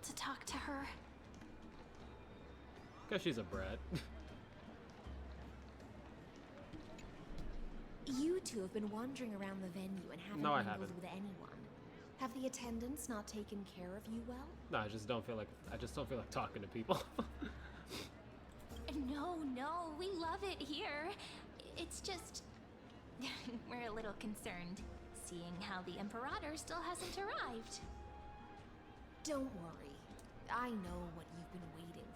to talk to her? Because she's a brat. You two have been wandering around the venue and haven't No, I mingled haven't. with anyone. Have the attendants not taken care of you well? No, I just don't feel like talking to people. No, we love it here. It's just... we're a little concerned, seeing how the Imperator still hasn't arrived. Don't worry. I know what you've been waiting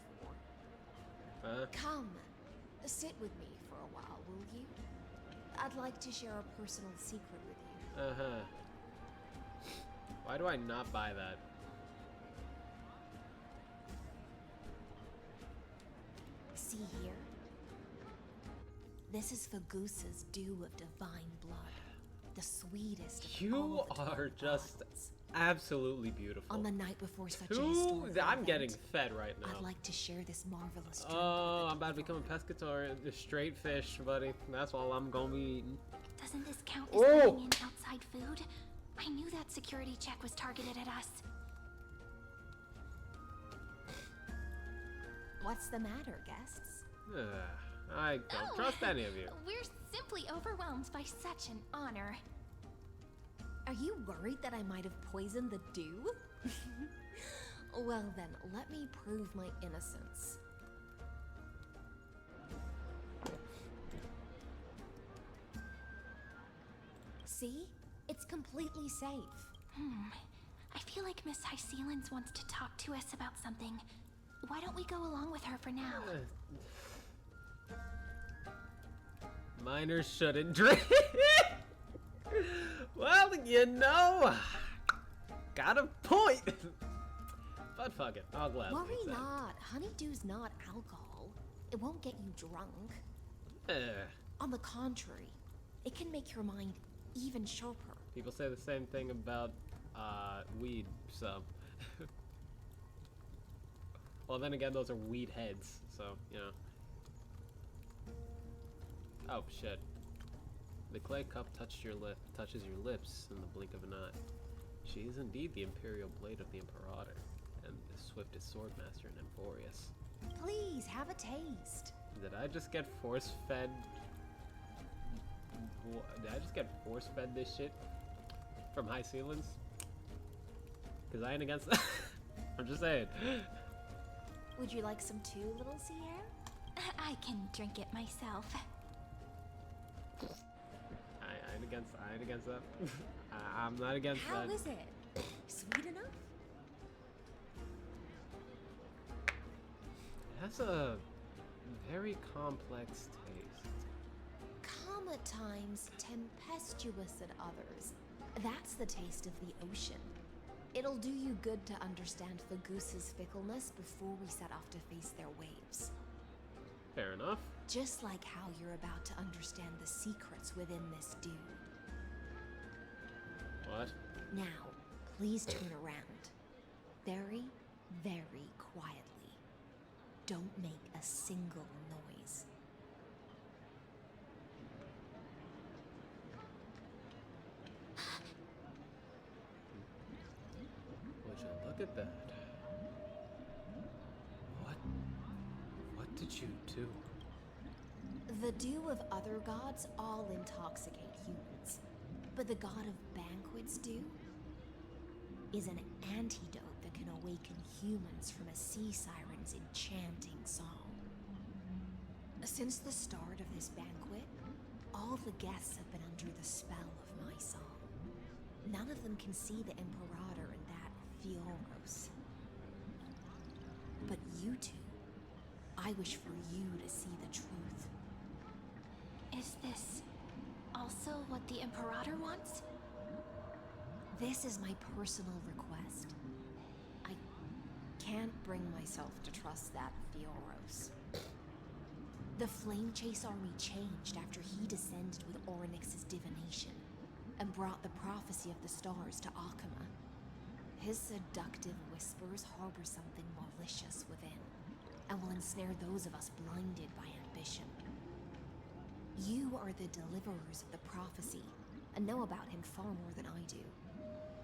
for. Come, sit with me for a while, will you? I'd like to share a personal secret with you. Uh-huh. Why do I not buy that? See here? This is Fagusa's dew of divine blood. The sweetest of You all the are 12 just gods. absolutely beautiful. On the night before such a Who? historical I'm getting event, fed right now. I'd like to share this marvelous drink Oh, with I'm about to become a pescatarian. Just straight fish, buddy. That's all I'm gonna be eating. Doesn't this count as Oh! bringing in outside food? I knew that security check was targeted at us. What's the matter, guests? I don't trust any of you. We're simply overwhelmed by such an honor. Are you worried that I might have poisoned the dew? Well then, let me prove my innocence. See? It's completely safe. I feel like Miss Hysealins wants to talk to us about something. Why don't we go along with her for now? Minors shouldn't drink. Well, you know, got a point. But fuck it, I'll gladly Worry accept. not. Honeydew's not alcohol. It won't get you drunk. On the contrary, it can make your mind even sharper. People say the same thing about weed, so. Well, then again, those are weed heads, so, you know. Oh, shit. The clay cup touches your lips in the blink of an eye. She is indeed the imperial blade of the Imperator, and the swiftest swordmaster in Emporius. Please, have a taste. Did I just get force-fed? Did I just get force-fed this shit from Hysealins? Because I ain't against that. I'm just saying. Would you like some too, little Sierra? I can drink it myself. I ain't against that. I'm not against How that. is it? Sweet enough? It has a very complex taste. Calm at times, tempestuous at others. That's the taste of the ocean. It'll do you good to understand Fagusa's fickleness before we set off to face their waves. Fair enough. Just like how you're about to understand the secrets within this dew. What? Now, please turn around. Very, very quietly. Don't make a single noise. Would you look at that? What did you do? The dew of other gods all intoxicate humans, but the god of banquets dew is an antidote that can awaken humans from a sea siren's enchanting song. Since the start of this banquet, all the guests have been under the spell of my song. None of them can see the Imperator in that Fioros. But you two, I wish for you to see the truth. Is this also what the Imperator wants? This is my personal request. I can't bring myself to trust that Fioros. The Flame Chase army changed after he descended with Orynyx's divination and brought the prophecy of the stars to Akama. His seductive whispers harbor something malicious within and will ensnare those of us blinded by ambition. You are the deliverers of the prophecy and know about him far more than I do.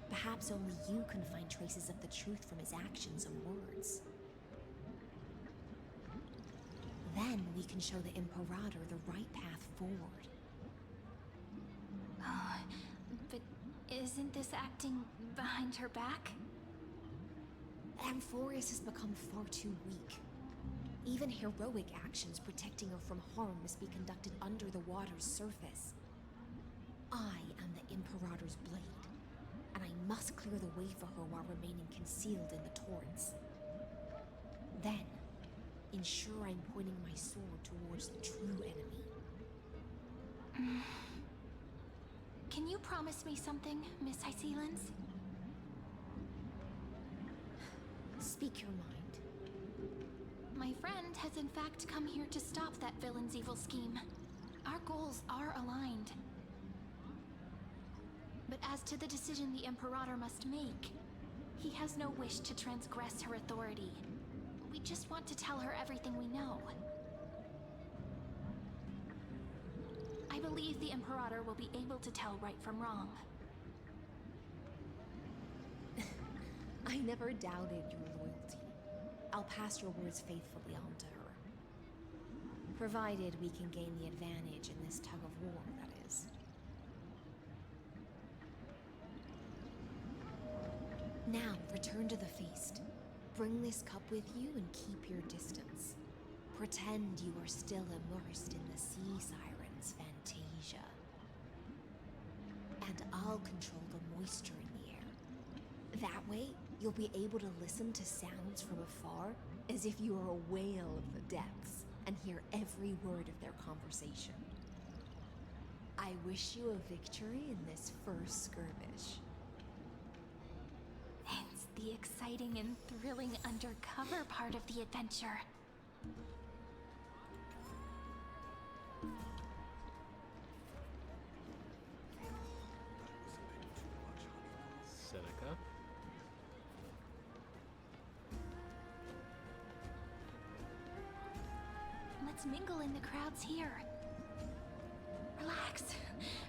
Perhaps only you can find traces of the truth from his actions and words. Then we can show the Imperator the right path forward. Oh, but isn't this acting behind her back? Amphorius has become far too weak. Even heroic actions protecting her from harm must be conducted under the water's surface. I am the Imperator's blade, and I must clear the way for her while remaining concealed in the torrents. Then, ensure I'm pointing my sword towards the true enemy. Can you promise me something, Miss Hycelens? Speak your mind. My friend has in fact come here to stop that villain's evil scheme. Our goals are aligned. But as to the decision the Imperator must make, he has no wish to transgress her authority. We just want to tell her everything we know. I believe the Imperator will be able to tell right from wrong. I never doubted your loyalty. I'll pass your words faithfully on to her. Provided we can gain the advantage in this tug of war, that is. Now, return to the feast. Bring this cup with you and keep your distance. Pretend you are still immersed in the sea siren's fantasia. And I'll control the moisture in the air. That way, you'll be able to listen to sounds from afar as if you were a whale of the depths and hear every word of their conversation. I wish you a victory in this first skirmish. It's the exciting and thrilling undercover part of the adventure. Seneca. Let's mingle in the crowds here. Relax.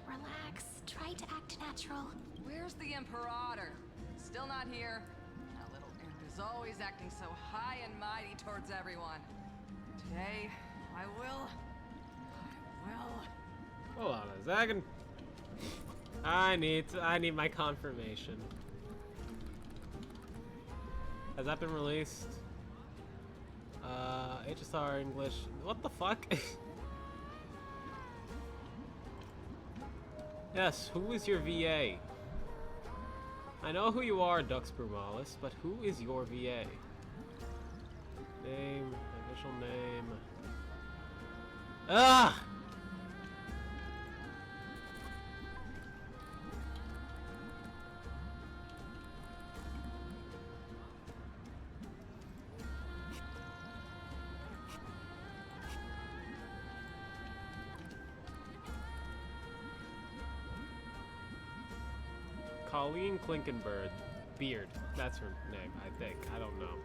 Relax. Try to act natural. Where's the Imperator? Still not here. That little imp is always acting so high and mighty towards everyone. Today, I will. Hold on a second. I need my confirmation. Has that been released? HSR English. What the fuck? Yes, who is your VA? I know who you are, Dux Brumalis, but who is your VA? Name, official name. Ah! Colleen Klinkenberg. Beard. That's her name, I think. I don't know.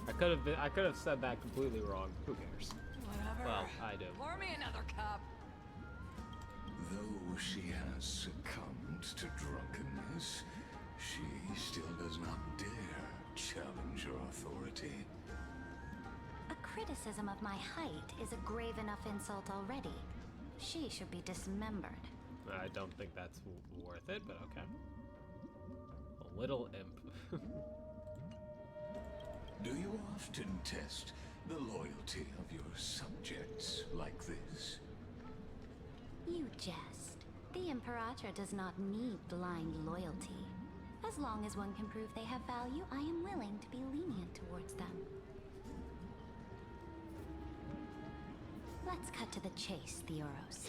I could have said that completely wrong. Who cares? Whatever. Well, I do. Pour me another cup. Though she has succumbed to drunkenness, she still does not dare challenge your authority. A criticism of my height is a grave enough insult already. She should be dismembered. I don't think that's worth it, but okay. A little imp. Do you often test the loyalty of your subjects like this? You jest. The Imperator does not need blind loyalty. As long as one can prove they have value, I am willing to be lenient towards them. Let's cut to the chase, Theoros.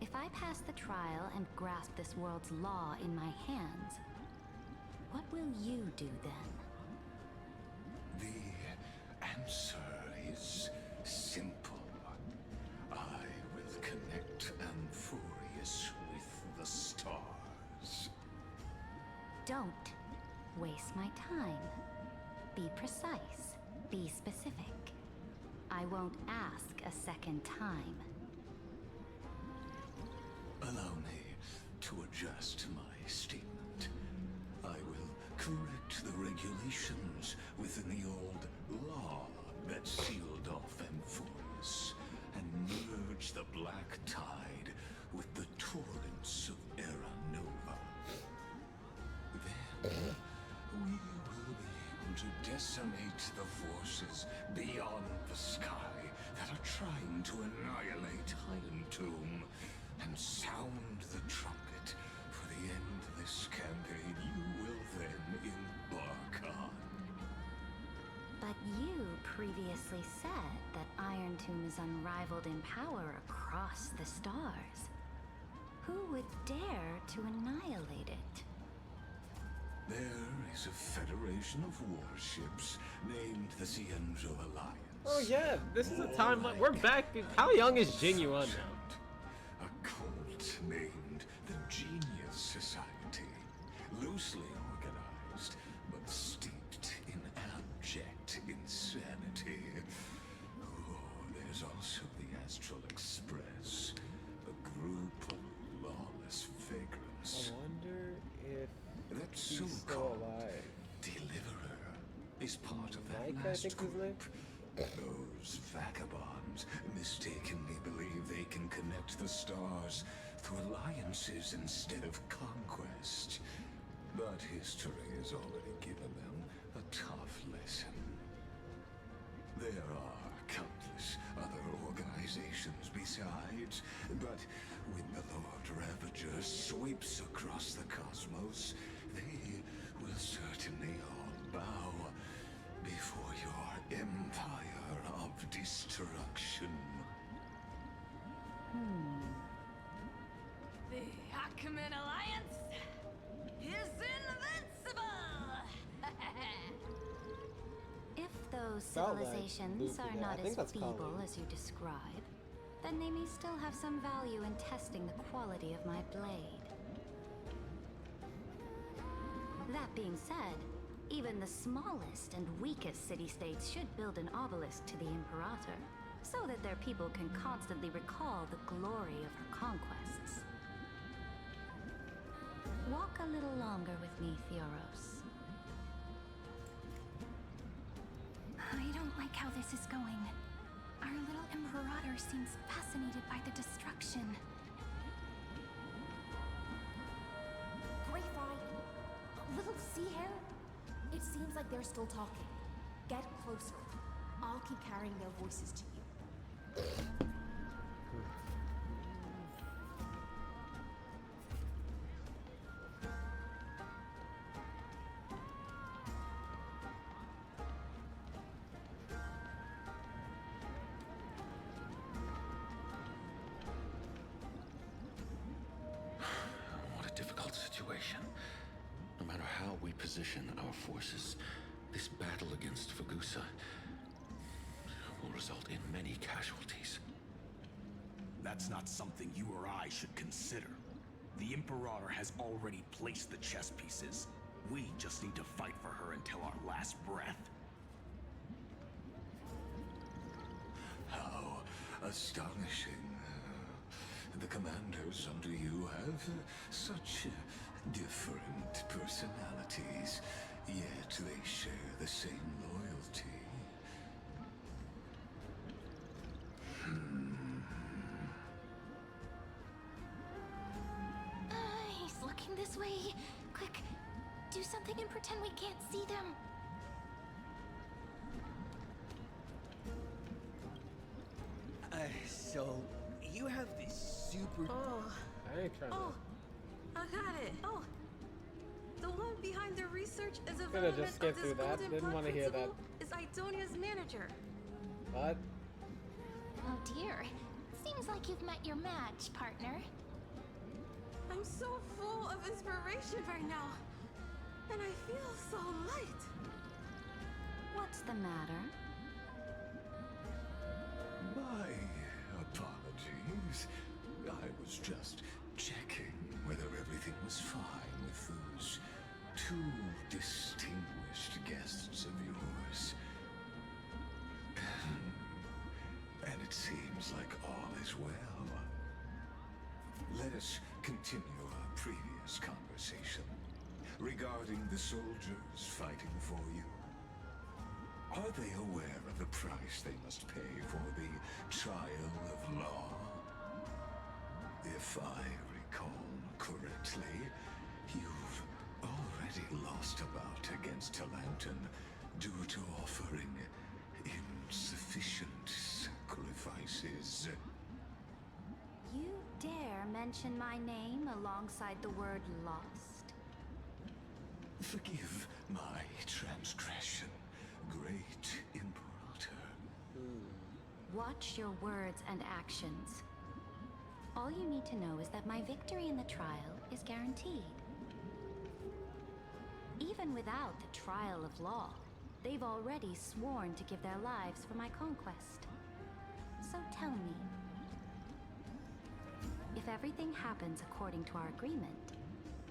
If I pass the trial and grasp this world's law in my hands, what will you do then? The answer is simple. I will connect Amphorius with the stars. Don't waste my time. Be precise. Be specific. I won't ask a second time. Allow me to adjust my statement. I will correct the regulations within the old law that sealed off Amphorus and merge the black tide with the torrents of Era Nova. Then we will be able to decimate the forces beyond the sky that are trying to annihilate Iron Tomb and sound the trumpet for the endless campaign you will then embark on. But you previously said that Iron Tomb is unrivaled in power across the stars. Who would dare to annihilate it? There is a federation of warships named the Cienzo Alliance. Oh yeah, this is a timeline. We're back. How young is Jinyuan now? A cult named the Genius Society. Loosely organized, but steeped in abject insanity. Oh, there's also the Astral Express, a group of lawless vagrants. I wonder if That he's still so-called alive. Deliverer is part of that Mike, I last think his name. group. Those vagabonds mistakenly believe they can connect the stars through alliances instead of conquest. But history has already given them a tough lesson. There are countless other organizations besides, but when the Lord Ravager sweeps across the cosmos, they will certainly all bow before your empire of destruction. The Achaemen Alliance is invincible! If those Felt like civilizations Luffy are there. I not think as that's feeble Colleen. as you describe, then they may still have some value in testing the quality of my blade. That being said, even the smallest and weakest city-states should build an obelisk to the Imperator, so that their people can constantly recall the glory of her conquests. Walk a little longer with me, Theoros. I don't like how this is going. Our little Imperator seems fascinated by the destruction. Greyfly, little sea hare. It seems like they're still talking. Get closer. I'll keep carrying their voices to you. What a difficult situation. No matter how we position our forces, this battle against Fagusa will result in many casualties. That's not something you or I should consider. The Imperator has already placed the chess pieces. We just need to fight for her until our last breath. How astonishing. The commanders under you have such different personalities, yet they share the same loyalty. He's looking this way. Quick, do something and pretend we can't see them. So you have this super. Oh, I ain't trying oh, I got it. Oh, the one behind the research is a Gonna just development skip of this through that. golden Didn't blood wanna hear that. principle is Idonia's manager. What? Oh dear. Seems like you've met your match, partner. I'm so full of inspiration right now, and I feel so light. What's the matter? My apologies. I was just checking whether everything was fine with those two distinguished guests of yours. And it seems like all is well. Let us continue our previous conversation. regarding the soldiers fighting for you? Are they aware of the price they must pay for the trial of law? If I recall correctly, you've already lost a bout against Talanton due to offering insufficient sacrifices. You dare mention my name alongside the word lost? Forgive my transgression, great Imperator. Watch your words and actions. All you need to know is that my victory in the trial is guaranteed. Even without the trial of law, they've already sworn to give their lives for my conquest. So tell me, if everything happens according to our agreement,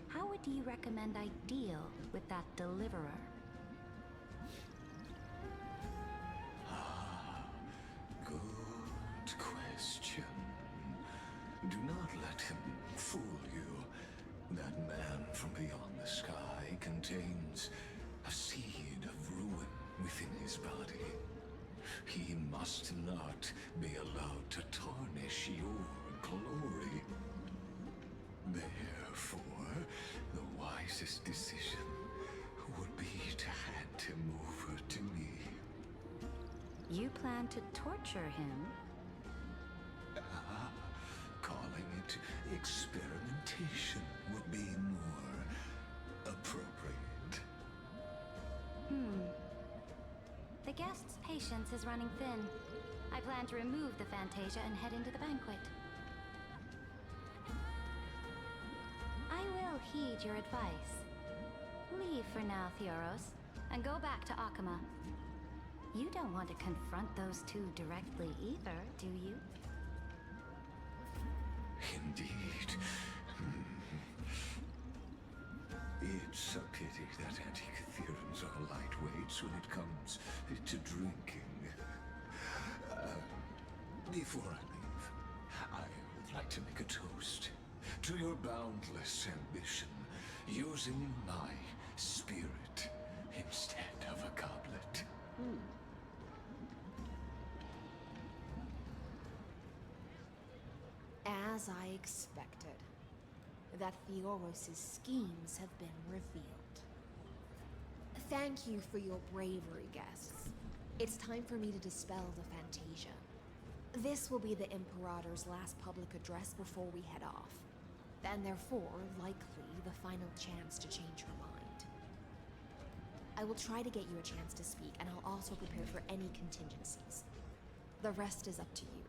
how would you recommend I deal with that deliverer? Good question. Do not let him fool you. That man from beyond the sky contains a seed of ruin within his body. He must not be allowed to tarnish your glory. Therefore, the wisest decision would be to hand him over to me. You plan to torture him? Calling it experimentation would be more appropriate. The guest's patience is running thin. I plan to remove the Fantasia and head into the banquet. I will heed your advice. Leave for now, Theoros, and go back to Akama. You don't want to confront those two directly either, do you? Indeed. It's a pity that Antikytherans are lightweights when it comes to drinking. Before I leave, I would like to make a toast to your boundless ambition, using my spirit instead of a goblet. As I expected, that Theoros' schemes have been revealed. Thank you for your bravery, guests. It's time for me to dispel the Fantasia. This will be the Imperator's last public address before we head off, and therefore, likely, the final chance to change her mind. I will try to get you a chance to speak, and I'll also prepare for any contingencies. The rest is up to you.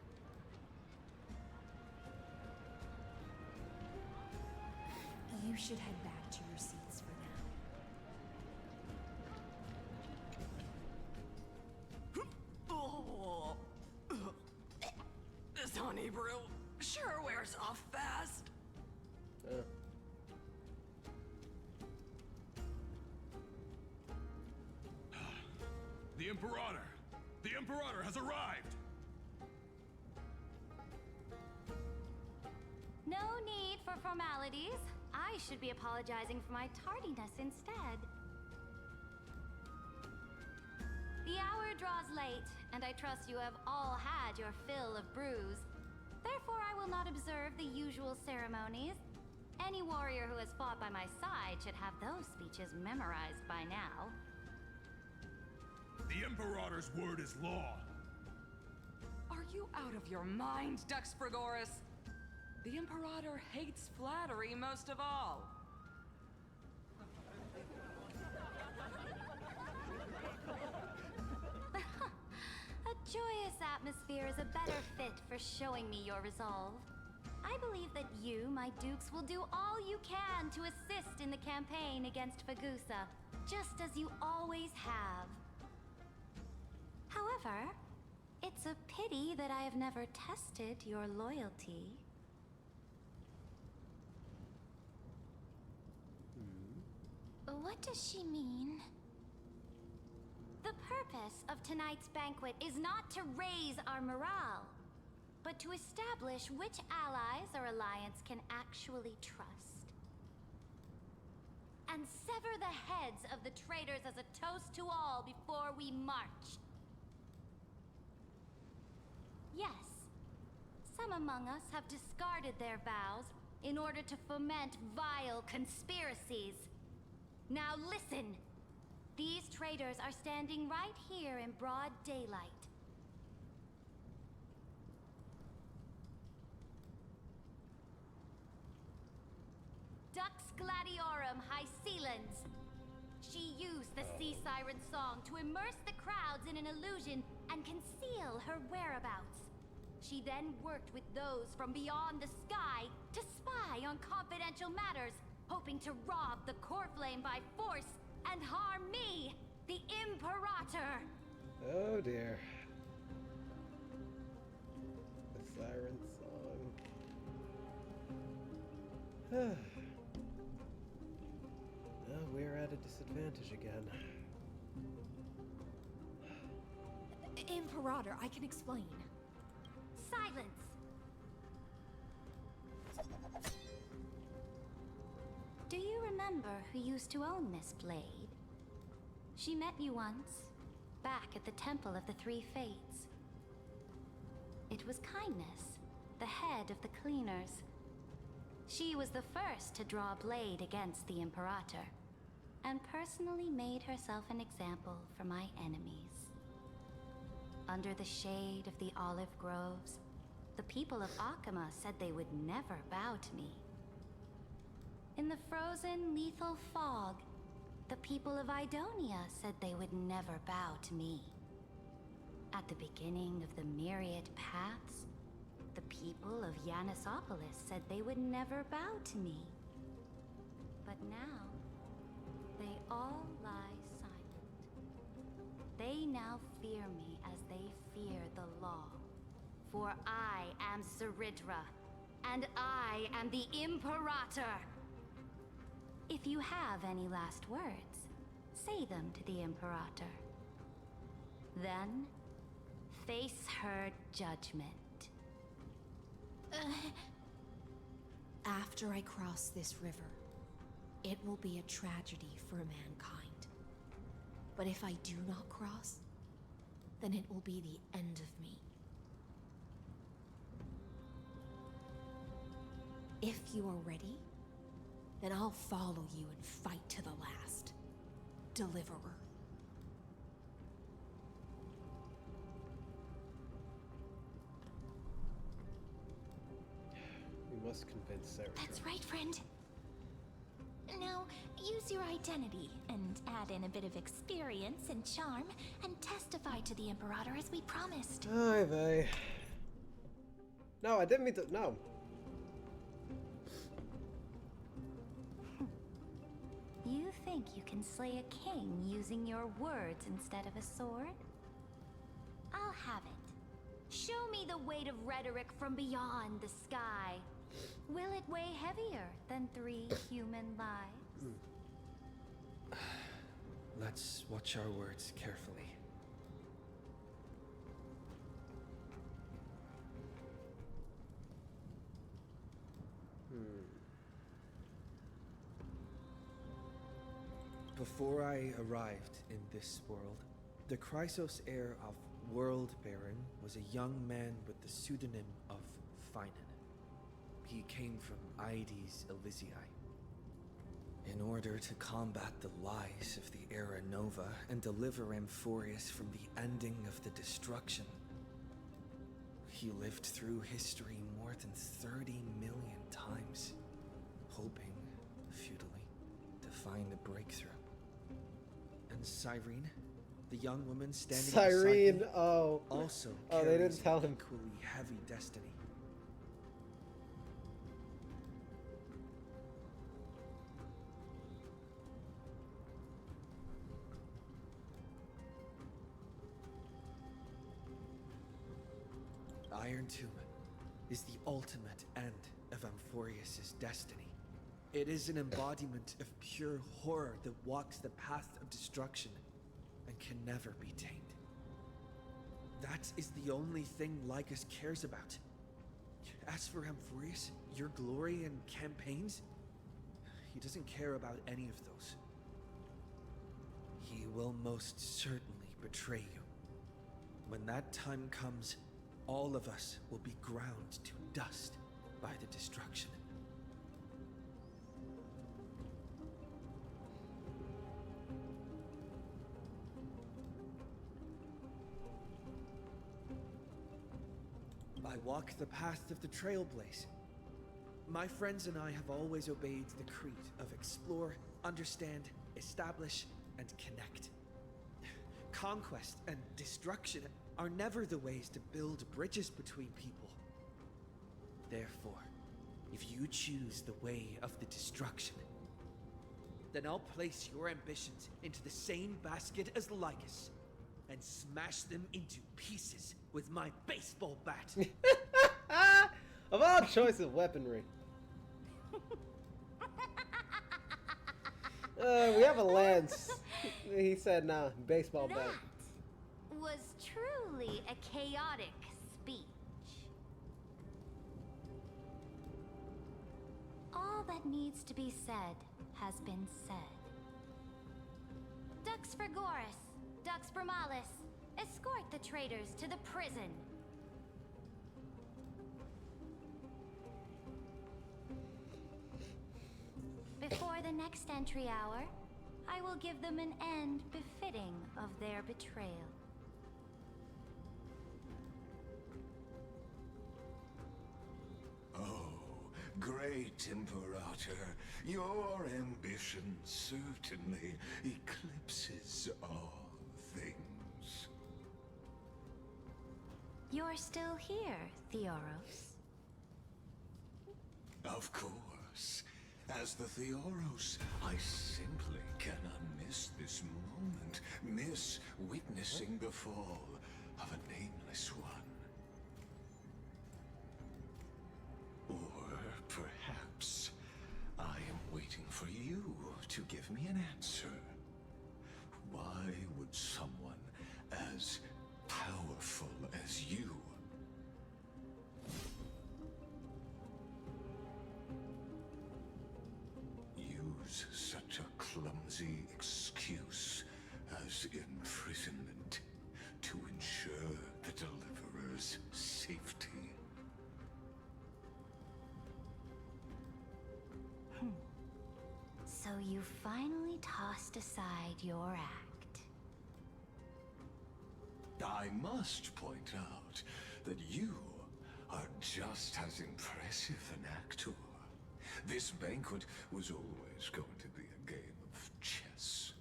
You should head back to your seats for now. This honey brew sure wears off fast. The Imperator! The Imperator has arrived! No need for formalities. I should be apologizing for my tardiness instead. The hour draws late, and I trust you have all had your fill of brews. Therefore, I will not observe the usual ceremonies. Any warrior who has fought by my side should have those speeches memorized by now. The Imperator's word is law. Are you out of your mind, Dux Frigoris? The Imperator hates flattery most of all. A joyous atmosphere is a better fit for showing me your resolve. I believe that you, my dukes, will do all you can to assist in the campaign against Fagusa, just as you always have. However, it's a pity that I have never tested your loyalty. What does she mean? The purpose of tonight's banquet is not to raise our morale, but to establish which allies our alliance can actually trust. and sever the heads of the traitors as a toast to all before we march. Yes, some among us have discarded their vows in order to foment vile conspiracies. Now listen! These traitors are standing right here in broad daylight. Dux Gladiorum Hycelens. She used the Sea Siren song to immerse the crowds in an illusion and conceal her whereabouts. She then worked with those from beyond the sky to spy on confidential matters, hoping to rob the core flame by force and harm me, the Imperator. Oh dear. The siren song. Well, we're at a disadvantage again. Imperator, I can explain. Silence! Do you remember who used to own this blade? She met you once, back at the Temple of the Three Fates. It was Kindness, the head of the Cleaners. She was the first to draw a blade against the Imperator, and personally made herself an example for my enemies. Under the shade of the olive groves, the people of Akama said they would never bow to me. In the frozen, lethal fog, the people of Idonia said they would never bow to me. At the beginning of the myriad paths, the people of Yanisopolis said they would never bow to me. But now, they all lie silent. They now fear me as they fear the law. For I am Ceridra, and I am the Imperator! If you have any last words, say them to the Imperator. Then, face her judgment. After I cross this river, it will be a tragedy for mankind. But if I do not cross, then it will be the end of me. If you are ready, then I'll follow you and fight to the last. Deliverer. We must convince Ceridra. That's right, friend. Now, use your identity and add in a bit of experience and charm and testify to the Imperator as we promised. Hi, vey. No, I didn't mean to. No. You think you can slay a king using your words instead of a sword? I'll have it. Show me the weight of rhetoric from beyond the sky. Will it weigh heavier than 3 human lives? Let's watch our words carefully. Before I arrived in this world, the Chrysos heir of World Baron was a young man with the pseudonym of Finan. He came from Aedes Elysiae. In order to combat the lies of the Era Nova and deliver Amphorius from the ending of the destruction, he lived through history more than 30 million times, hoping, futilely, to find a breakthrough. And Cyrene, the young woman standing Cyrene, beside me, oh. also Oh, they carries didn't tell an him. equally heavy destiny. Iron Tomb is the ultimate end of Amphorius' destiny. It is an embodiment of pure horror that walks the path of destruction and can never be tamed. That is the only thing Lycus cares about. As for Amphorius, your glory and campaigns, he doesn't care about any of those. He will most certainly betray you. When that time comes, all of us will be ground to dust by the destruction. I walk the path of the Trailblaze. My friends and I have always obeyed the creed of explore, understand, establish, and connect. Conquest and destruction are never the ways to build bridges between people. Therefore, if you choose the way of the destruction, then I'll place your ambitions into the same basket as Lycus and smash them into pieces with my baseball bat. Of all choice of weaponry. We have a lance. He said, nah, baseball bat. That was truly a chaotic speech. All that needs to be said has been said. Dux Frigoris, Dux Bromalis, escort the traitors to the prison. Before the next entry hour, I will give them an end befitting of their betrayal. Oh, great Imperator, your ambition certainly eclipses all things. You're still here, Theoros. Of course. As the Theoros, I simply cannot miss this moment, miss witnessing the fall of a nameless one. Or perhaps I am waiting for you to give me an answer. Why would someone as powerful as you use such a clumsy excuse as imprisonment to ensure the Deliverer's safety? So you finally tossed aside your act. I must point out that you are just as impressive an actor. This banquet was always going to be a game of chess,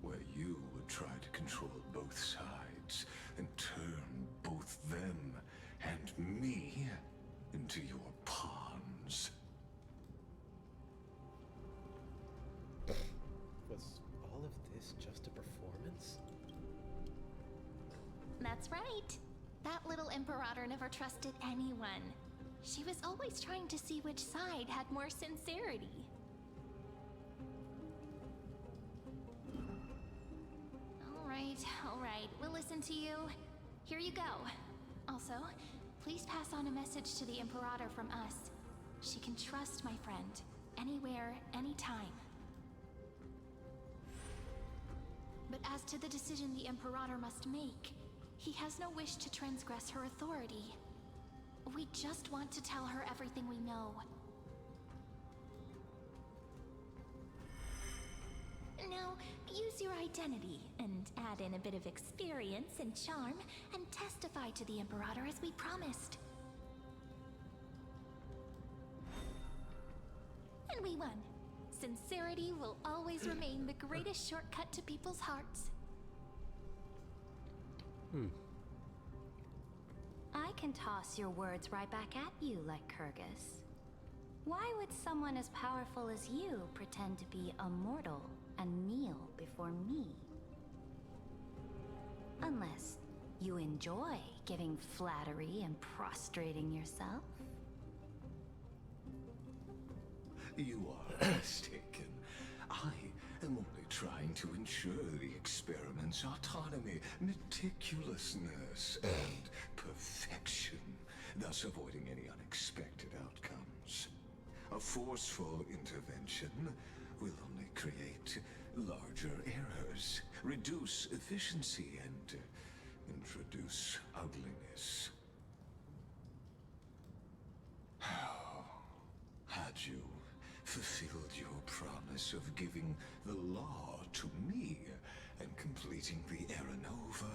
where you would try to control both sides and turn both them and me into your pawns. Was all of this just a performance? That's right. That little Imperator never trusted anyone. She was always trying to see which side had more sincerity. All right, we'll listen to you. Here you go. Also, please pass on a message to the Imperator from us. She can trust my friend, anywhere, anytime. But as to the decision the Imperator must make, he has no wish to transgress her authority. We just want to tell her everything we know. Now, use your identity and add in a bit of experience and charm and testify to the Imperator as we promised. And we won. Sincerity will always remain the greatest shortcut to people's hearts. I can toss your words right back at you, Lycurgus. Why would someone as powerful as you pretend to be a mortal and kneel before me? Unless you enjoy giving flattery and prostrating yourself. You are mistaken. I am only trying to ensure the experiment's autonomy, meticulousness, and perfection, thus avoiding any unexpected outcomes. A forceful intervention will only create larger errors, reduce efficiency, and introduce ugliness. Had you fulfilled your promise of giving the law to me and completing the Era Nova,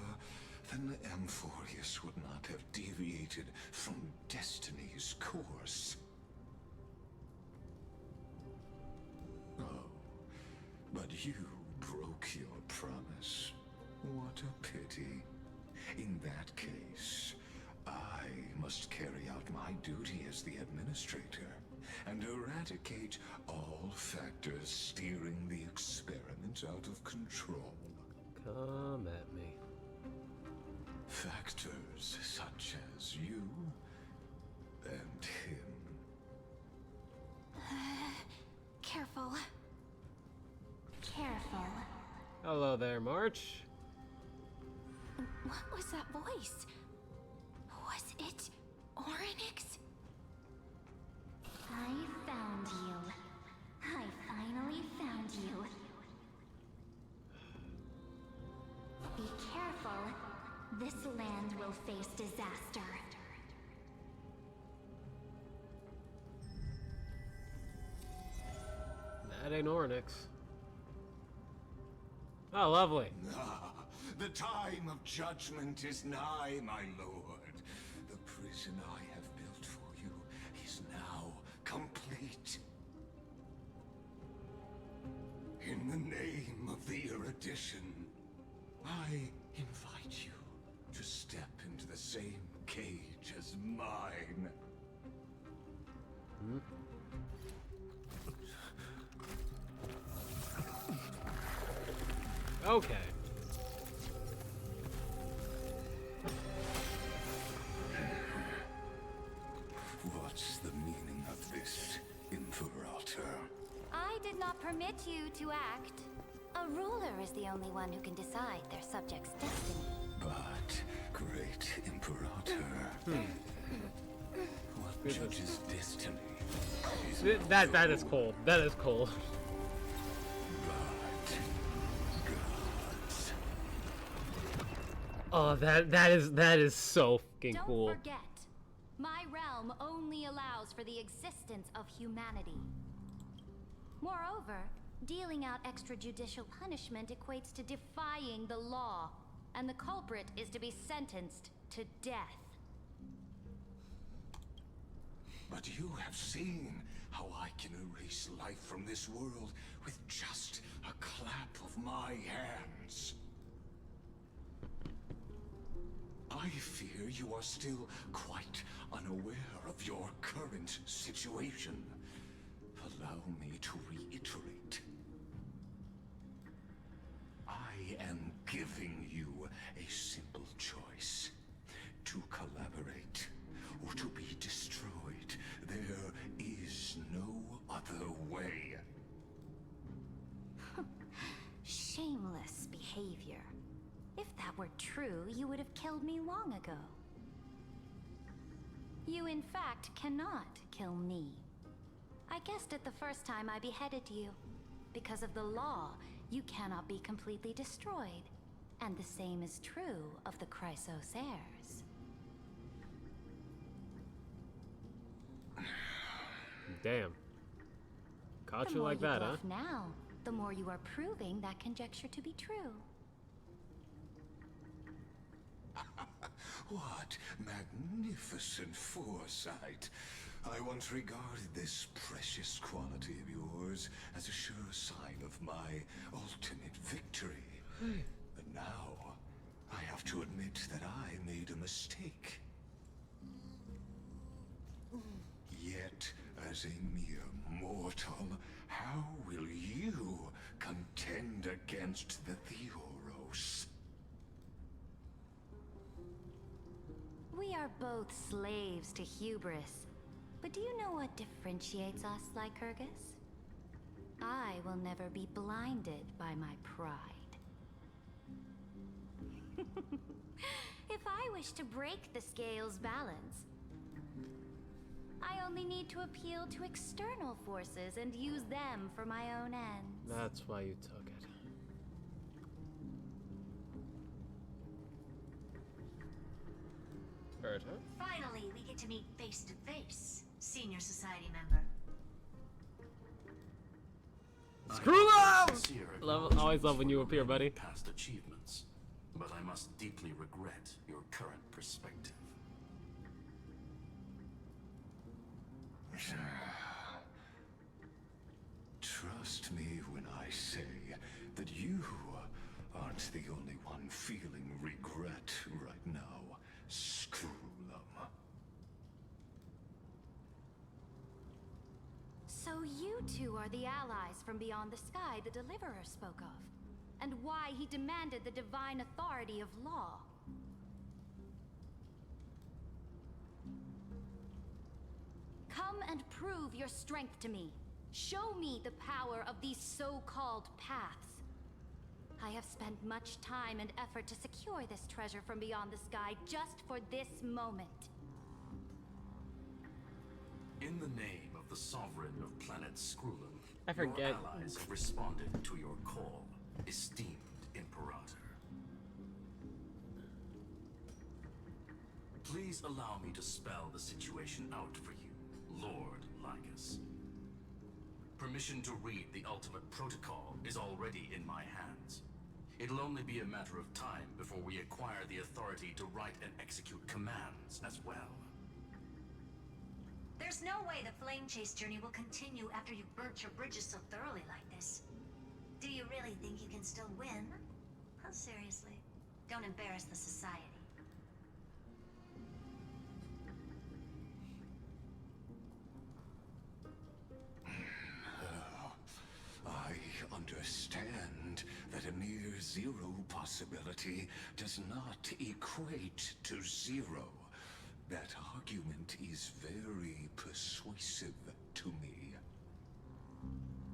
then Amphorius would not have deviated from destiny's course. Oh, but you broke your promise. What a pity. In that case, I must carry out my duty as the administrator and eradicate all factors steering the experiment out of control. Come at me. Factors such as you and him. Careful. Careful. Hello there, March. What was that voice? Was it Orynyx? I found you. I finally found you. Be careful. This land will face disaster. That ain't Orynyx. Oh, lovely. Ah, the time of judgment is nigh, my lord. The prison I have built for you is now complete. In the name of the erudition, I invite you to step into the same cage as mine. Okay. What's the meaning of this, Imperator? I did not permit you to act. A ruler is the only one who can decide their subject's destiny. But, great Imperator, what judges destiny? That is cold. That is cold. But gods. Oh, that is so fucking cool. Don't forget, my realm only allows for the existence of humanity. Moreover, dealing out extrajudicial punishment equates to defying the law, and the culprit is to be sentenced to death. But you have seen how I can erase life from this world with just a clap of my hands. I fear you are still quite unaware of your current situation. Allow me to reiterate. I am giving you a simple choice. To collaborate or to be destroyed. There is no other way. Shameless behavior. If that were true, you would have killed me long ago. You, in fact, cannot kill me. I guessed it the first time I beheaded you. Because of the law, you cannot be completely destroyed. And the same is true of the Chrysos heirs. Damn. Caught The you more like that, huh? bluff now, the more you are proving that conjecture to be true. What magnificent foresight. I once regarded this precious quality of yours as a sure sign of my ultimate victory. But now, I have to admit that I made a mistake. Yet, as a mere mortal, how will you contend against the Theoros? We are both slaves to hubris. But do you know what differentiates us, Lycurgus? I will never be blinded by my pride. If I wish to break the scale's balance, I only need to appeal to external forces and use them for my own ends. That's why you took it. Berta? Finally, we get to meet face to face, Senior Society member. Screw them! Always love when you appear, buddy. Past achievements, but I must deeply regret your current perspective. Trust me when I say that you aren't the only one feeling regret right now. Screw them. So you two are the allies from beyond the sky the Deliverer spoke of, and why he demanded the divine authority of law. Come and prove your strength to me. Show me the power of these so-called paths. I have spent much time and effort to secure this treasure from beyond the sky just for this moment. In the name of the Sovereign of Planet Skrulum, I forget. your allies have responded to your call, esteemed Imperator. Please allow me to spell the situation out for you, Lord Lycus. Permission to read the ultimate protocol is already in my hands. It'll only be a matter of time before we acquire the authority to write and execute commands as well. There's no way the flame chase journey will continue after you've burnt your bridges so thoroughly like this. Do you really think you can still win? Oh, seriously. Don't embarrass the society. I understand that a near zero possibility does not equate to zero. That argument is very persuasive to me.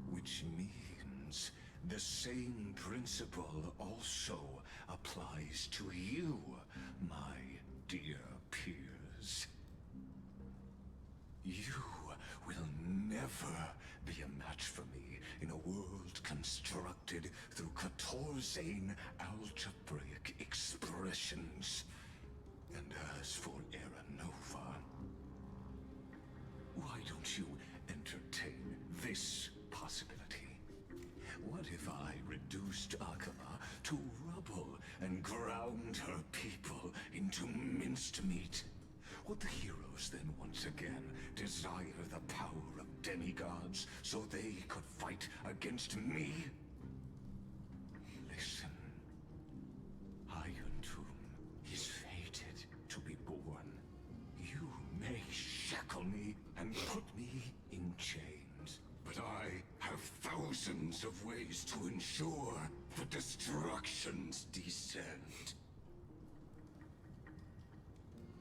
Which means the same principle also applies to you, my dear peers. You will never be a match for me in a world constructed through Catorzane algebraic expressions. And as for Aranova, why don't you entertain this possibility? What if I reduced Akama to rubble and ground her people into minced meat? Would the heroes then once again desire the power of demigods so they could fight against me? Listen. Iron Tomb is fated to be born. You may shackle me and put me in chains, but I have thousands of ways to ensure the destruction's descent.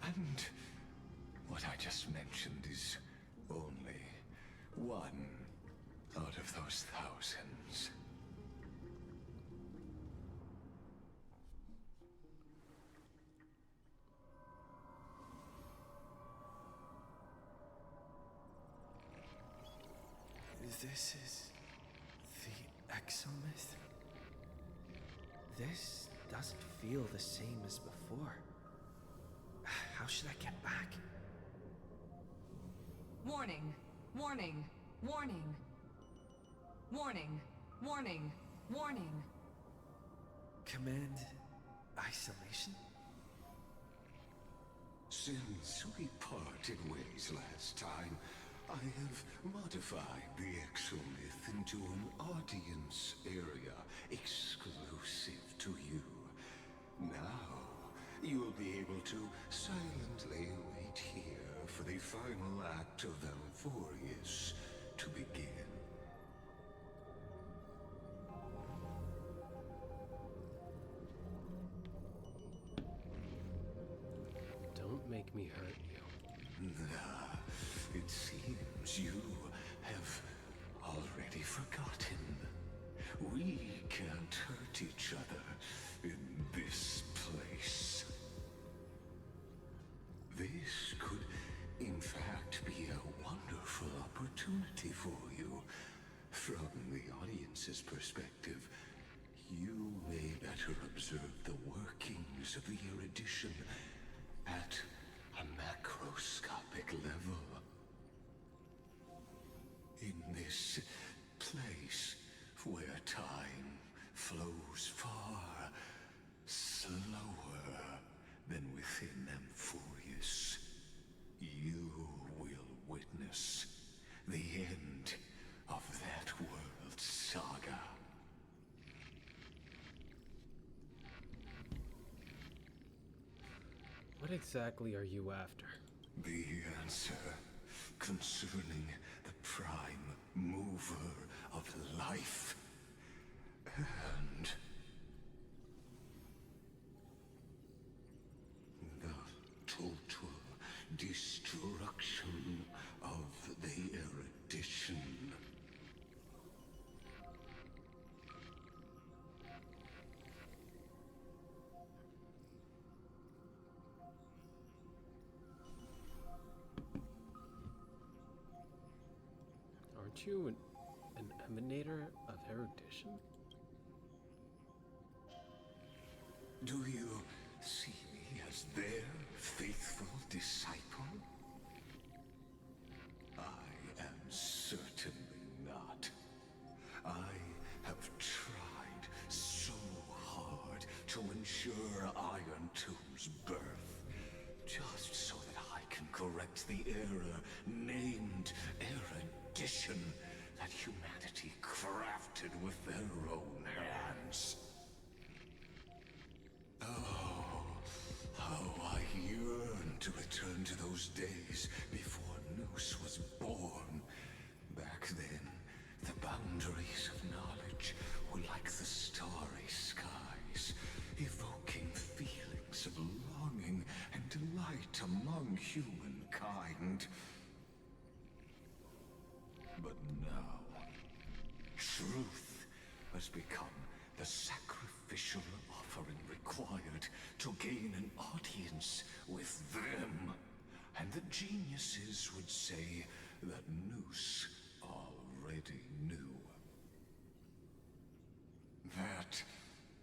And what I just mentioned is only one out of those thousands. This is the Exomyth? This doesn't feel the same as before. How should I get back? Warning, warning, warning. Warning, warning, warning. Command isolation? Since we parted ways last time, I have modified the Exomyth into an audience area exclusive to you. Now, you'll be able to silently wait here for the final act of Alphorius to begin. Don't make me hurt you. It seems you have already forgotten. We can't hurt each other in this place. This could, in fact, be a better observe the workings of the erudition at a macroscopic level. In this place where time flows far slower than within Amphorius, you will witness the end of that world's saga. What exactly are you after? The answer concerning the prime mover of life and the total destruction of the erudition. Aren't you an emanator of erudition? Do you see me as their faithful disciple? I am certainly not. I have tried so hard to ensure Iron Tomb's birth, just so that I can correct the error named erudition that humanity crafted with their own hands. Oh, how I yearn to return to those days before Noose was born. Back then, the boundaries of knowledge were like the starry skies, evoking feelings of longing and delight among humankind. But now, truth has become the sacrificial offering required to gain an audience with them. And the geniuses would say that Noose already knew. That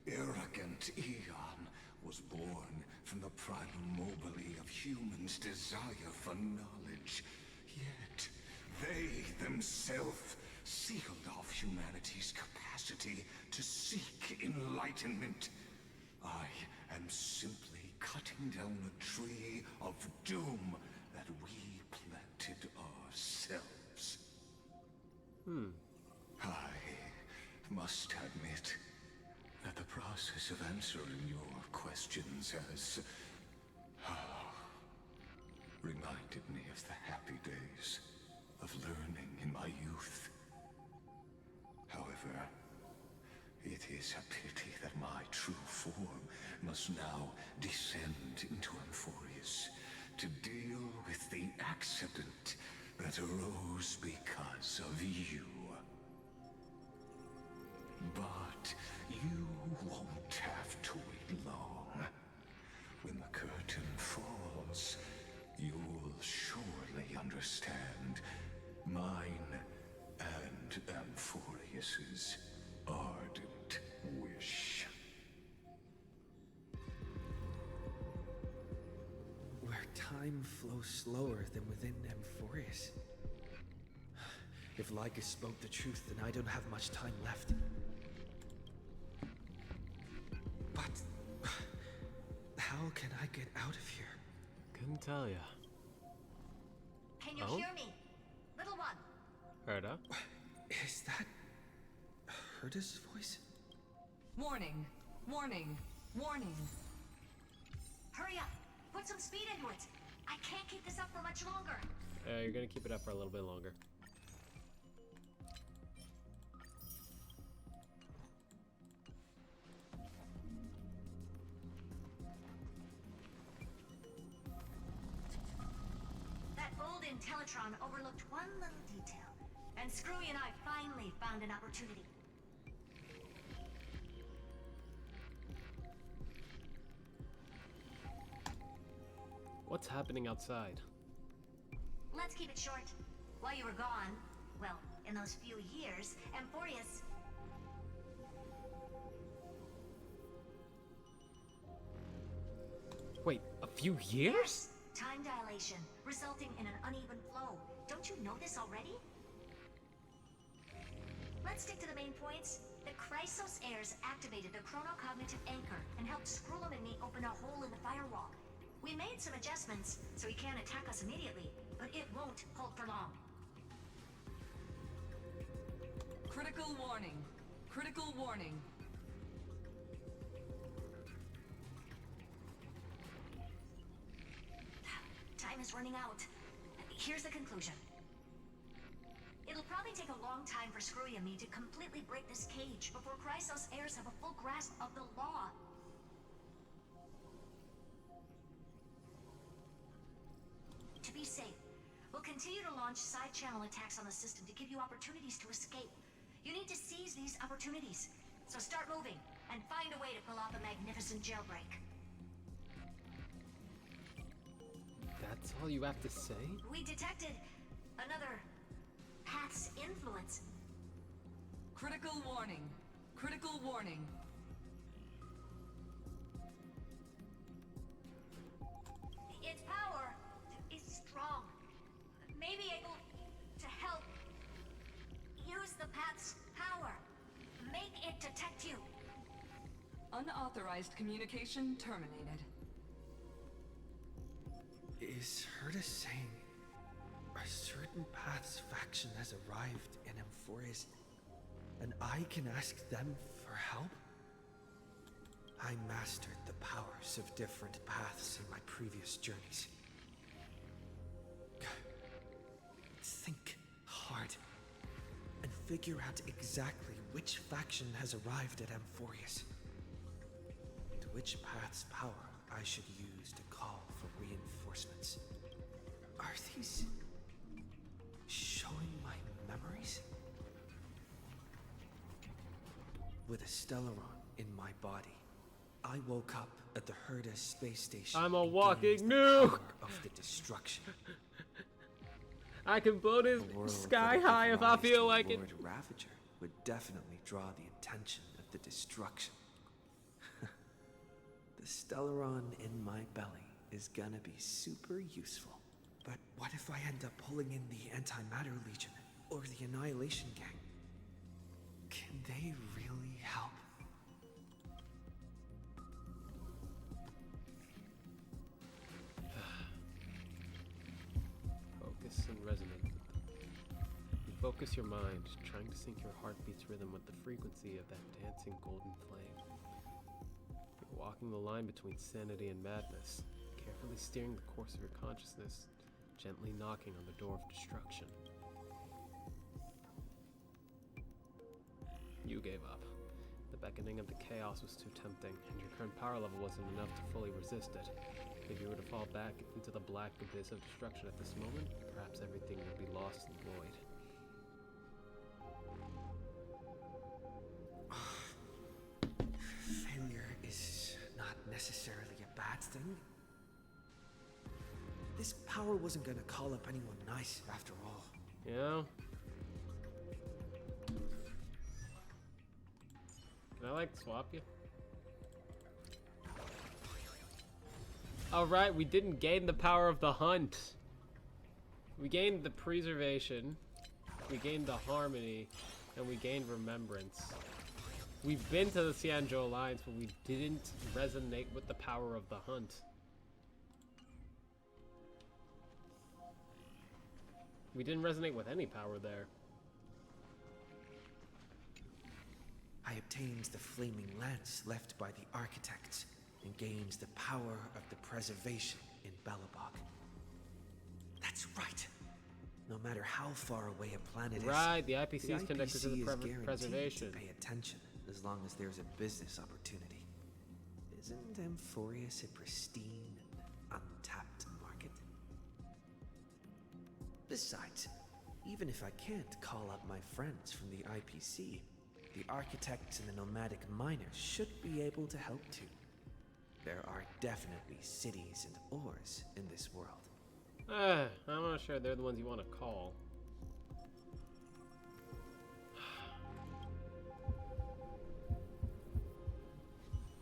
arrogant Eon was born from the primal mobile of humans' desire for knowledge. Yet, they themselves sealed off humanity's capacity to seek enlightenment. I am simply cutting down a tree of doom that we planted ourselves. I must admit that the process of answering your questions has reminded me of the happy days of learning in my youth. However, it is a pity that my true form must now descend into Amphorius to deal with the accident that arose because of you. But you won't have to wait long. When the curtain falls, you'll surely understand mine and Amphorius's ardent wish. Where time flows slower than within Amphorius. If Lycus spoke the truth, then I don't have much time left. But how can I get out of here? Couldn't tell ya. Can you hear me? Little one. Herta? Is that Herta's voice? Warning, warning, warning. Hurry up. Put some speed into it. I can't keep this up for much longer. You're gonna keep it up for a little bit longer. That old Intellitron overlooked one little detail, and Screwy and I finally found an opportunity. What's happening outside? Let's keep it short. While you were gone, well, in those few years, Amphorius... Wait, a few years? Time dilation, resulting in an uneven flow. Don't you know this already? Let's stick to the main points. The Chrysos heirs activated the chronocognitive anchor and helped Skrullum and me open a hole in the firewall. We made some adjustments, so he can't attack us immediately, but it won't hold for long. Critical warning. Critical warning. Time is running out. Here's the conclusion. It'll probably take a long time for Screwy and me to completely break this cage before Chrysos heirs have a full grasp of the law. To be safe, we'll continue to launch side-channel attacks on the system to give you opportunities to escape. You need to seize these opportunities. So start moving, and find a way to pull off a magnificent jailbreak. That's all you have to say? We detected another path's influence. Critical warning. Critical warning. Its power is strong. Maybe able to help. Use the path's power. Make it detect you. Unauthorized communication terminated. Is Herta saying a certain path's faction has arrived in Amphorius, and I can ask them for help? I mastered the powers of different paths in my previous journeys. Think hard and figure out exactly which faction has arrived at Amphorius, and which path's power I should use to call for reinforcements. Are these showing my memories? With a Stellaron in my body, I woke up at the Herta space station. I'm a and walking gained the nuke! power of the destruction. I can blow this A world sky that high if I devised feel like it. Lord Ravager would definitely draw the attention of the destruction. The Stellaron in my belly is gonna be super useful. But what if I end up pulling in the Antimatter Legion or the Annihilation Gang? Can they really help? Focus and resonate with them. You focus your mind, trying to sync your heartbeat's rhythm with the frequency of that dancing golden flame. You're walking the line between sanity and madness, carefully steering the course of your consciousness, gently knocking on the door of destruction. You gave up. The beckoning of the chaos was too tempting, and your current power level wasn't enough to fully resist it. If you were to fall back into the black abyss of destruction at this moment, perhaps everything would be lost in void. Failure is not necessarily a bad thing. This power wasn't gonna call up anyone nice after all. Yeah? Can I, like, swap you? Alright, we didn't gain the power of the hunt. We gained the preservation, we gained the harmony, and we gained remembrance. We've been to the Xianzhou Alliance, but we didn't resonate with the power of the hunt. We didn't resonate with any power there. I obtained the flaming lance left by the architects and gained the power of the preservation in Belobog. That's right. No matter how far away a planet is, Right, the IPC is connected to the IPC is guaranteed preservation. to pay attention as long as there's a business opportunity. Isn't Amphorius a pristine and untapped market? Besides, even if I can't call up my friends from the IPC, the architects and the nomadic miners should be able to help too. There are definitely cities and ores in this world. I'm not sure they're the ones you want to call.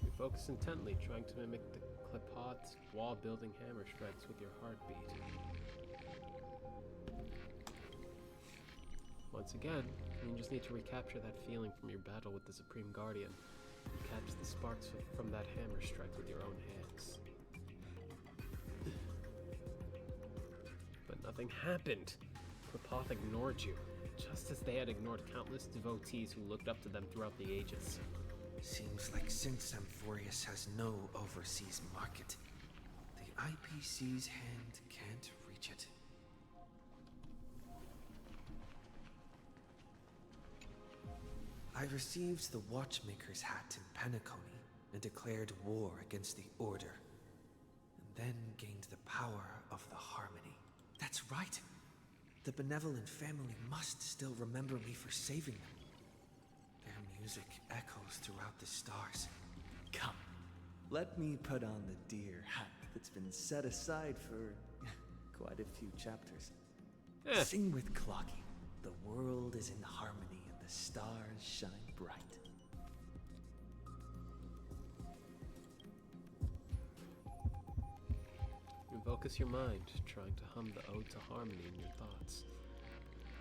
You focus intently, trying to mimic the Clepot's wall-building hammer strikes with your heartbeat. Once again, you just need to recapture that feeling from your battle with the Supreme Guardian and catch the sparks from that hammer strike with your own hands. But nothing happened. Qlipoth ignored you, just as they had ignored countless devotees who looked up to them throughout the ages. Seems like since Amphorius has no overseas market, the IPC's hand can't reach it. I received the Watchmaker's hat in Penacony and declared war against the Order, and then gained the power of the Harmony. That's right! The Benevolent family must still remember me for saving them. Their music echoes throughout the stars. Come, let me put on the deer hat that's been set aside for quite a few chapters. Sing with Clocky. The world is in harmony and the stars shine bright. Focus your mind, trying to hum the ode to harmony in your thoughts.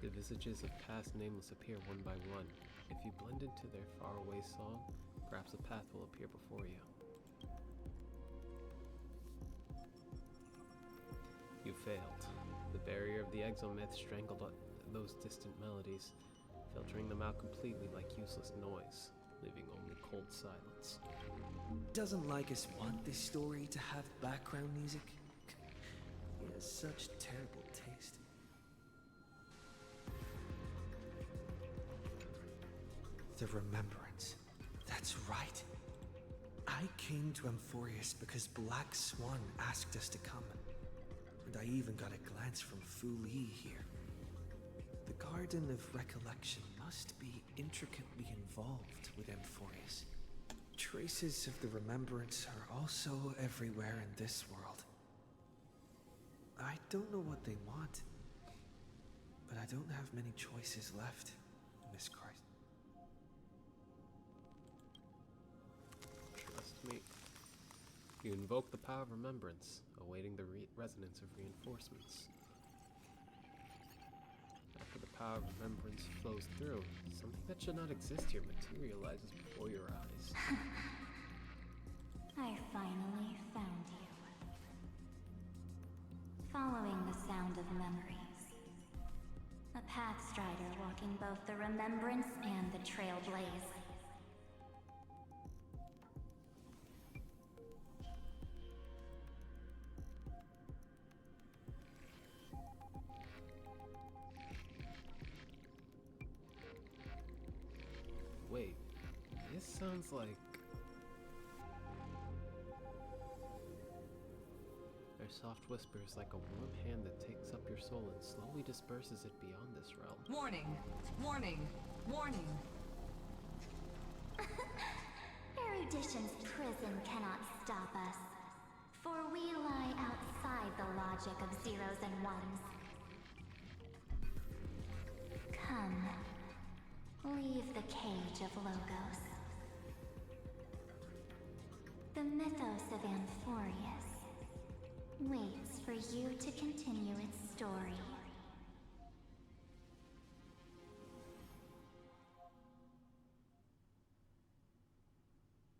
The visages of past nameless appear one by one. If you blend into their faraway song, perhaps a path will appear before you. You failed. The barrier of the exomyth strangled those distant melodies, filtering them out completely like useless noise, leaving only cold silence. Doesn't Lycus want this story to have background music? He has such terrible taste. The Remembrance. That's right. I came to Amphorius because Black Swan asked us to come. And I even got a glance from Fu Li here. The Garden of Recollection must be intricately involved with Amphorius. Traces of the Remembrance are also everywhere in this world. I don't know what they want, but I don't have many choices left, Miss Christ. Trust me. You invoke the power of remembrance, awaiting the resonance of reinforcements. After the power of remembrance flows through, something that should not exist here materializes before your eyes. I finally found you. Following the sound of memories. A Pathstrider walking both the Remembrance and the Trailblaze. Wait, this sounds like... Their soft whispers like a warm hand that takes up your soul and slowly disperses it beyond this realm. Warning! Warning! Warning! Erudition's prison cannot stop us, for we lie outside the logic of zeros and ones. Come, leave the cage of Logos. The mythos of Amphorius waits for you to continue its story.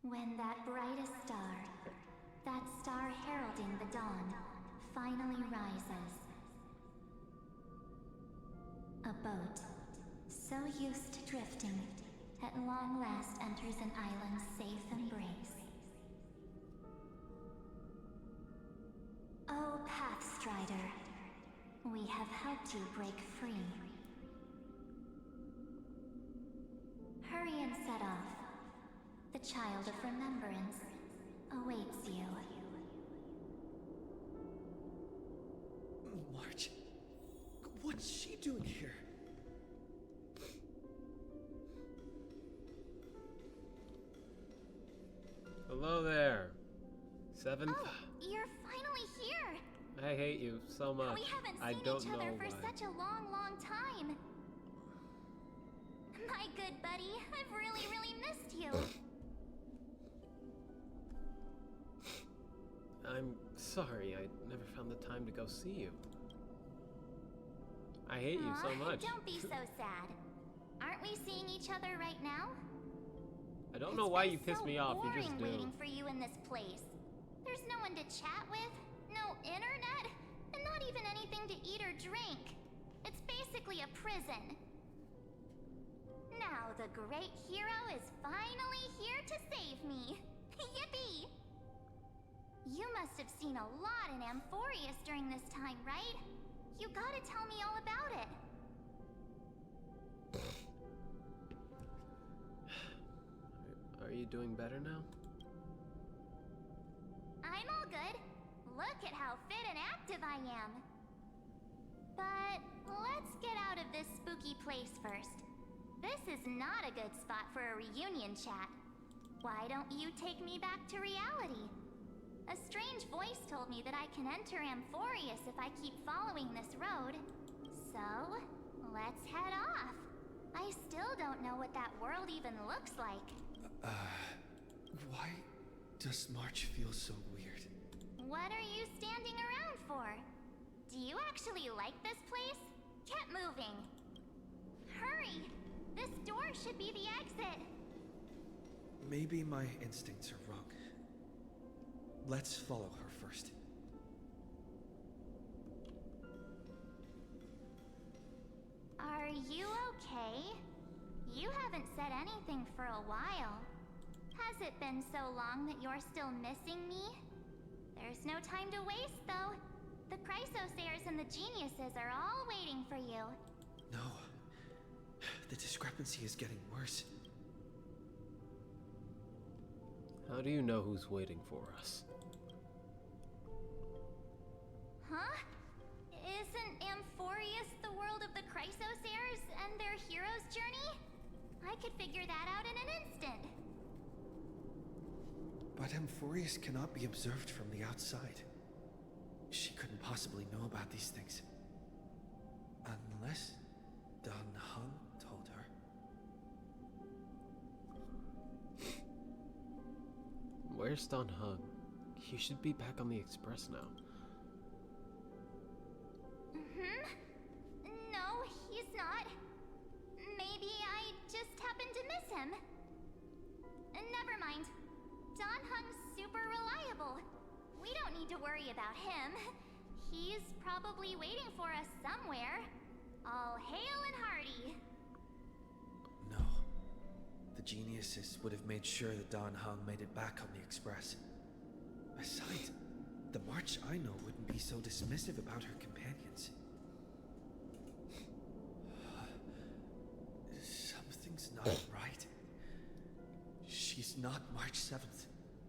When that brightest star, that star heralding the dawn, finally rises, a boat, so used to drifting, at long last enters an island's safe embrace. Oh, Pathstrider, we have helped you break free. Hurry and set off. The Child of Remembrance awaits you. March, what's she doing here? Hello there. Seventh. Oh, you're finally here. I hate you so much. We haven't I seen don't each know other for why. such a long, long time. My good buddy, I've really, really missed you. I'm sorry, I never found the time to go see you. I hate you so much. Don't be so sad. Aren't we seeing each other right now? I don't know why you piss me off, you just do. Waiting for you in this place. There's no one to chat with, no internet, and not even anything to eat or drink. It's basically a prison. Now the great hero is finally here to save me. Yippee! You must have seen a lot in Amphorius during this time, right? You gotta tell me all about it. Are you doing better now? I'm all good. Look at how fit and active I am. But let's get out of this spooky place first. This is not a good spot for a reunion chat. Why don't you take me back to reality? A strange voice told me that I can enter Amphorius if I keep following this road. So, let's head off. I still don't know what that world even looks like. Why does March feel so weird? What are you standing around for? Do you actually like this place? Get moving. Hurry! This door should be the exit. Maybe my instincts are wrong. Let's follow her first. Are you okay? You haven't said anything for a while. Has it been so long that you're still missing me? There's no time to waste, though. The Chrysosairs and the Geniuses are all waiting for you. No. The discrepancy is getting worse. How do you know who's waiting for us? Huh? Isn't Amphorius the world of the Chrysosairs and their hero's journey? I could figure that out in an instant. But Amphorius cannot be observed from the outside. She couldn't possibly know about these things. Unless Dan Heng told her. Where's Dan Heng? He should be back on the Express now. No, he's not. Maybe I just happened to miss him. Never mind. Dan Heng's super reliable. We don't need to worry about him. He's probably waiting for us somewhere. All hail and hearty. No. The Geniuses would have made sure that Dan Heng made it back on the Express. Besides, the March I know wouldn't be so dismissive about her companions. Something's not right. She's not March 7th.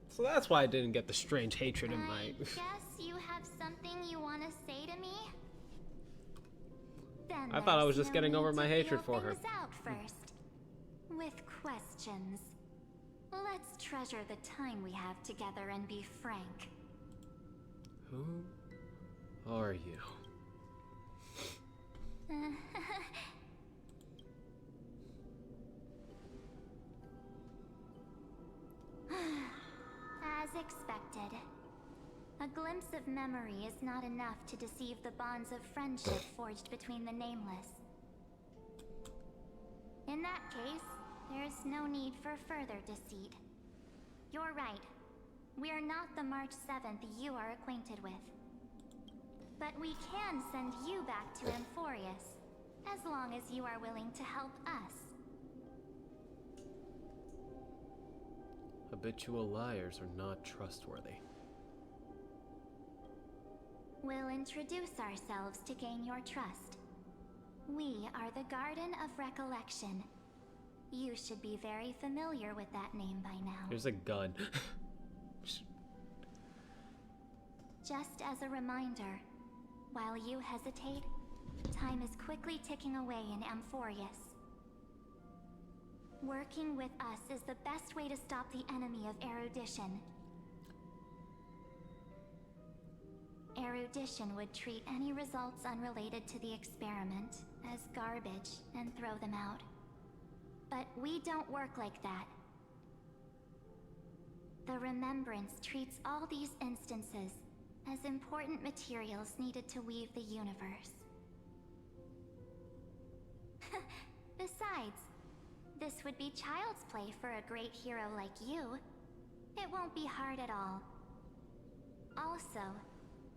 So that's why I didn't get the strange hatred in my... Guess you have something you want to say to me? Then I thought I was there's just no getting need over to my hatred feel for her. things out first. With questions. Let's treasure the time we have together and be frank. Who are you? As expected. A glimpse of memory is not enough to deceive the bonds of friendship forged between the nameless. In that case, there's no need for further deceit. You're right. We are not the March 7th you are acquainted with. But we can send you back to Amphorius, as long as you are willing to help us. Habitual liars are not trustworthy. We'll introduce ourselves to gain your trust. We are the Garden of Recollection. You should be very familiar with that name by now. Here's a gun. Just as a reminder, while you hesitate, time is quickly ticking away in Amphorius. Working with us is the best way to stop the enemy of erudition. Erudition would treat any results unrelated to the experiment as garbage and throw them out. But we don't work like that. The Remembrance treats all these instances as important materials needed to weave the universe. Besides, this would be child's play for a great hero like you. It won't be hard at all. Also,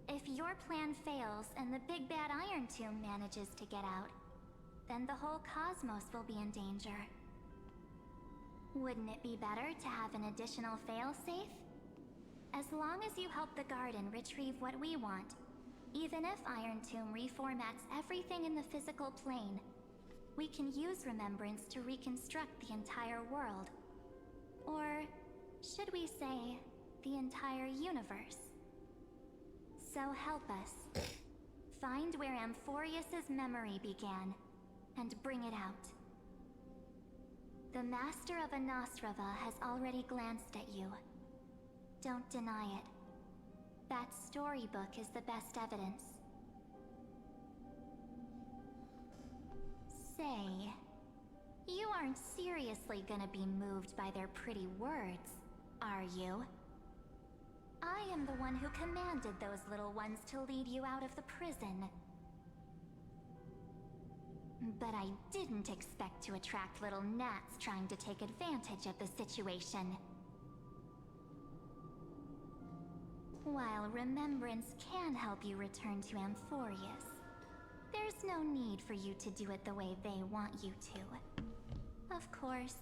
if your plan fails and the big bad Iron Tomb manages to get out, then the whole cosmos will be in danger. Wouldn't it be better to have an additional failsafe? As long as you help the Garden retrieve what we want, even if Iron Tomb reformats everything in the physical plane, we can use Remembrance to reconstruct the entire world. Or should we say, the entire universe? So help us. Find where Amphorius's memory began, and bring it out. The Master of Anastrava has already glanced at you. Don't deny it. That storybook is the best evidence. Say, you aren't seriously gonna be moved by their pretty words, are you? I am the one who commanded those little ones to lead you out of the prison. But I didn't expect to attract little gnats trying to take advantage of the situation. While Remembrance can help you return to Amphorius, there's no need for you to do it the way they want you to. Of course,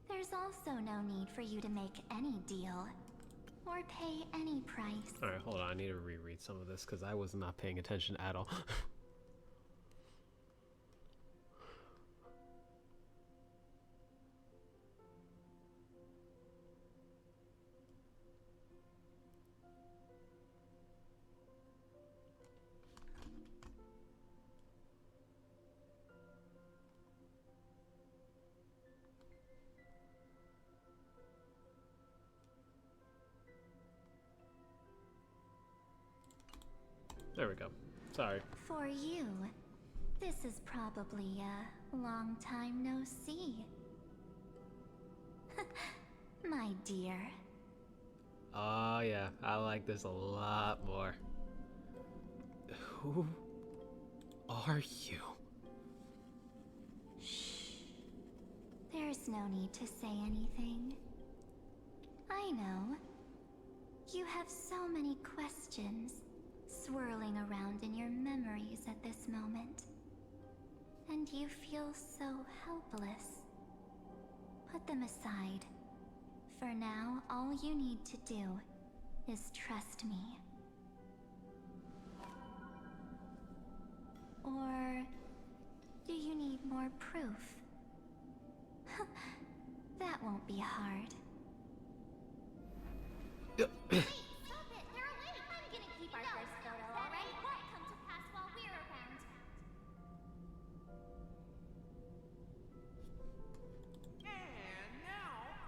there's also no need for you to make any deal, or pay any price. Alright, hold on, I need to reread some of this because I was not paying attention at all. There we go. Sorry. For you, this is probably a long time no see. My dear. Oh yeah, I like this a lot more. Who are you? Shh. There's no need to say anything. I know. You have so many questions swirling around in your memories at this moment. And you feel so helpless. Put them aside. For now, all you need to do is trust me. Or do you need more proof? That won't be hard. Stop it! They're awake! I'm gonna keep our first photo, alright? Won't come to pass while we're around.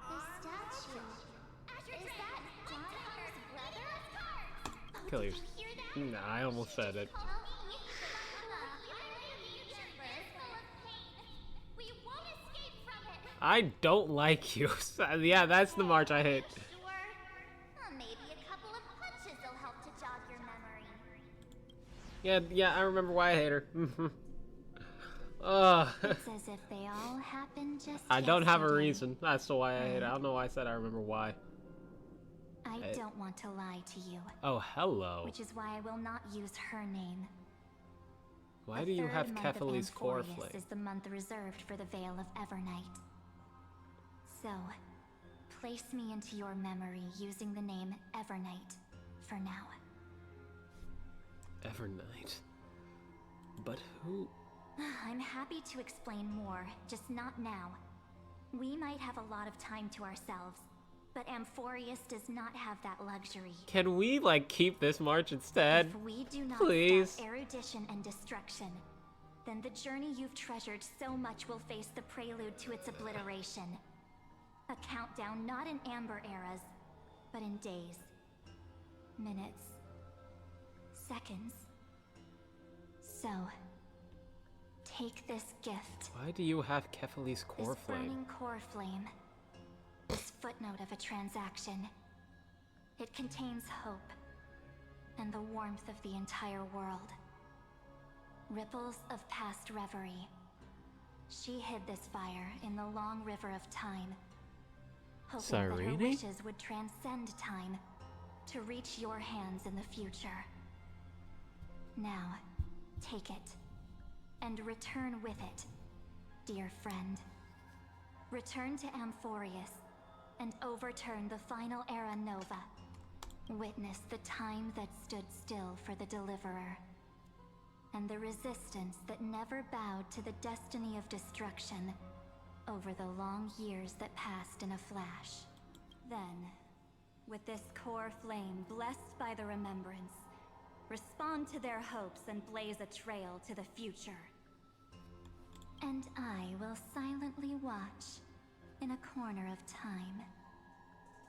The statue. Is that Donatello's brother? Kill yours. Nah, I almost said it. I don't like you. Yeah, that's the march I hate. Maybe a couple of punches will help to jog your memory. Yeah, I remember why I hate her. It's as if they all happened just I don't have a yesterday. reason. That's to why I hate her. I don't know why I said I remember why. I don't want to lie to you. Oh, hello. Which is why I will not use her name. Why do you have Kephalie's core Amphorius flame? is the month reserved for the Veil of Evernight. So, place me into your memory using the name Evernight for now. Evernight. But who? I'm happy to explain more, just not now. We might have a lot of time to ourselves, but Amphorius does not have that luxury. Can we, like, keep this march instead? If we do not Please? stop erudition and destruction, then the journey you've treasured so much will face the prelude to its obliteration. A countdown not in Amber eras, but in days, minutes, seconds. So, take this gift. Why do you have Kephalie's core This flame? burning core flame. This footnote of a transaction. It contains hope and the warmth of the entire world. Ripples of past reverie. She hid this fire in the long river of time, hoping that her Cyrene? wishes would transcend time to reach your hands in the future. Now, take it, and return with it, dear friend. Return to Amphorius, and overturn the final era Nova. Witness the time that stood still for the Deliverer, and the resistance that never bowed to the destiny of destruction over the long years that passed in a flash. Then, with this core flame blessed by the remembrance, respond to their hopes and blaze a trail to the future. And I will silently watch in a corner of time,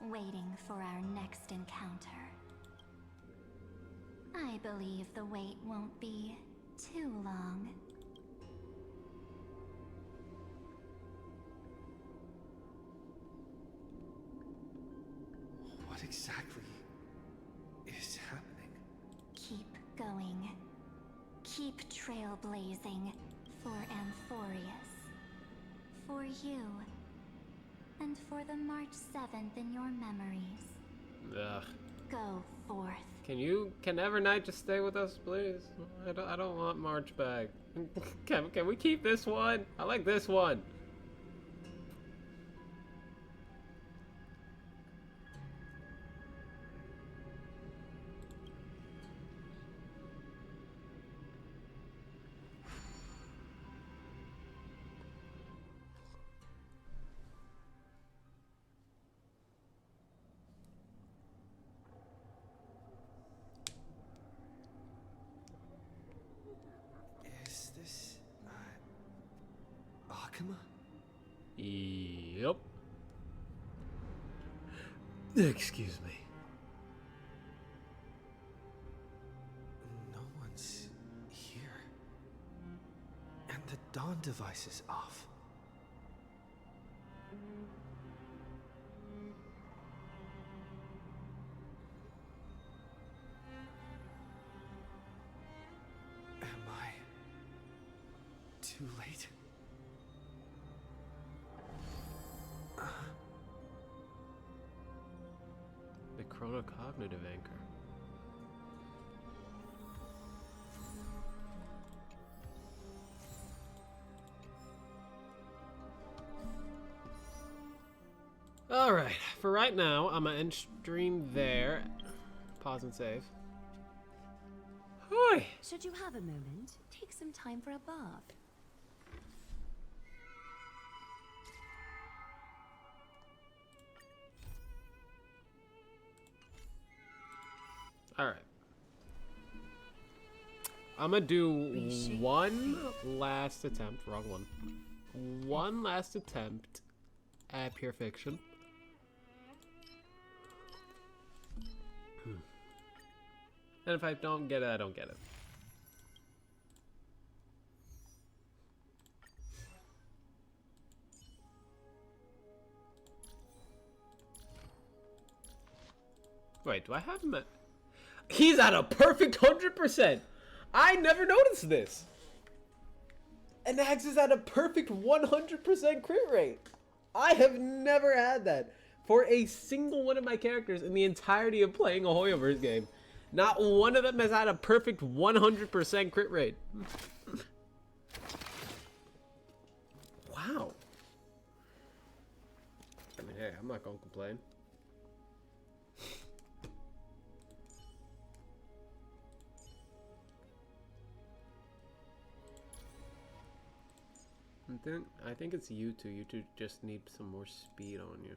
waiting for our next encounter. I believe the wait won't be too long. What exactly is happening? Keep going. Keep trailblazing for Amphorius. For you. And for the March 7th in your memories. Ugh. Go forth. Can Evernight just stay with us, please? I don't want March back. Can we keep this one? I like this one. Is this Akuma? Yep. Excuse me. No one's here. And the dawn device is off. Am I too late? The chronocognitive anchor. Alright, for right now, I'm gonna end stream there. Pause and save. Hi! Should you have a moment, take some time for a bath. Alright. I'm gonna do one last attempt. Wrong one. One last attempt at Pure Fiction. And if I don't get it, I don't get it. Wait, do I have him at... He's at a perfect 100%! I never noticed this! And Nags is at a perfect 100% crit rate! I have never had that for a single one of my characters in the entirety of playing a Hoyoverse game. Not one of them has had a perfect 100% crit rate. Wow. I mean, hey, I'm not gonna complain. I think it's you two. You two just need some more speed on you.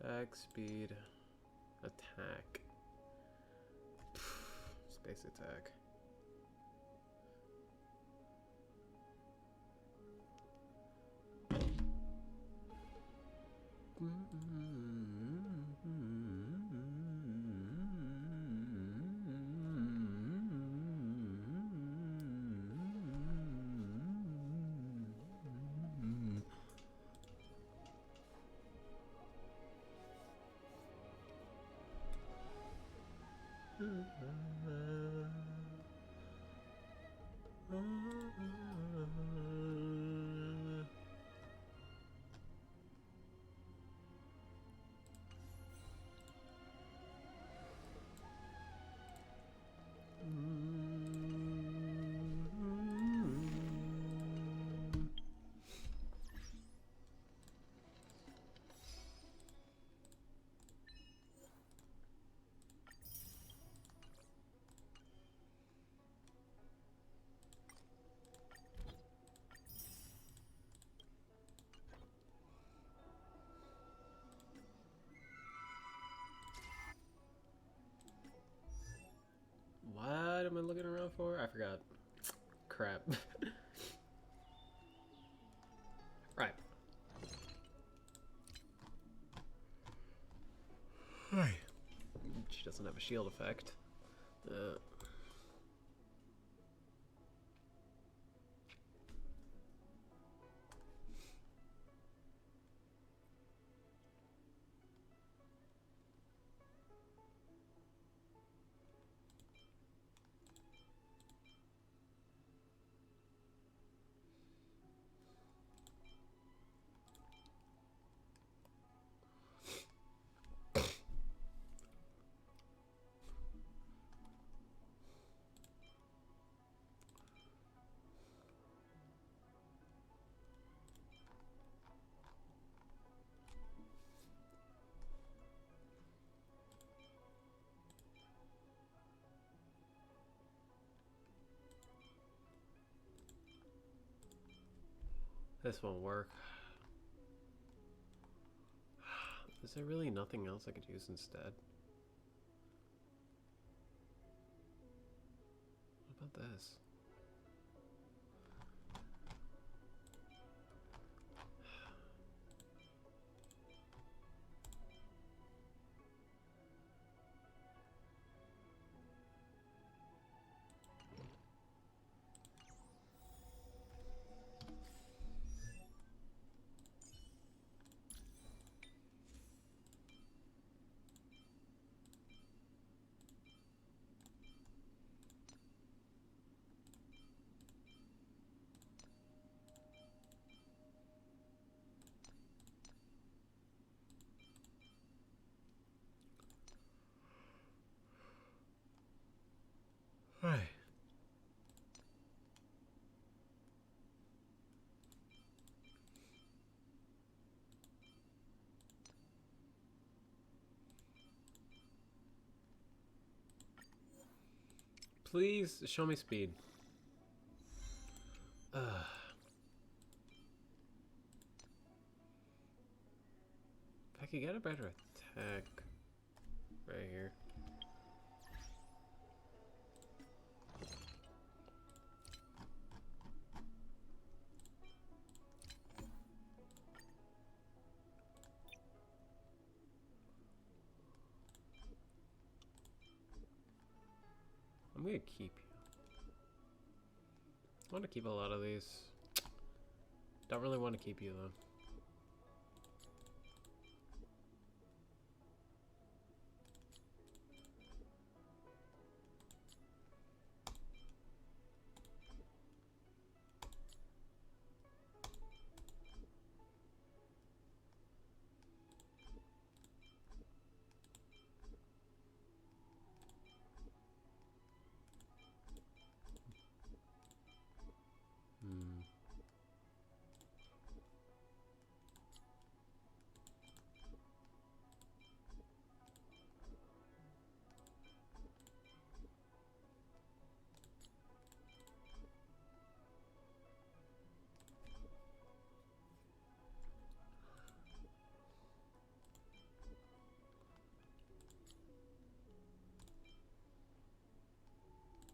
Attack, speed, attack. Space attack. What am I looking around for? I forgot. Crap. Right. Hi. She doesn't have a shield effect. This won't work. Is there really nothing else I could use instead? What about this? Hi. Please show me speed. If I could get a better attack right here. I'm gonna keep you. I want to keep a lot of these. Don't really want to keep you though.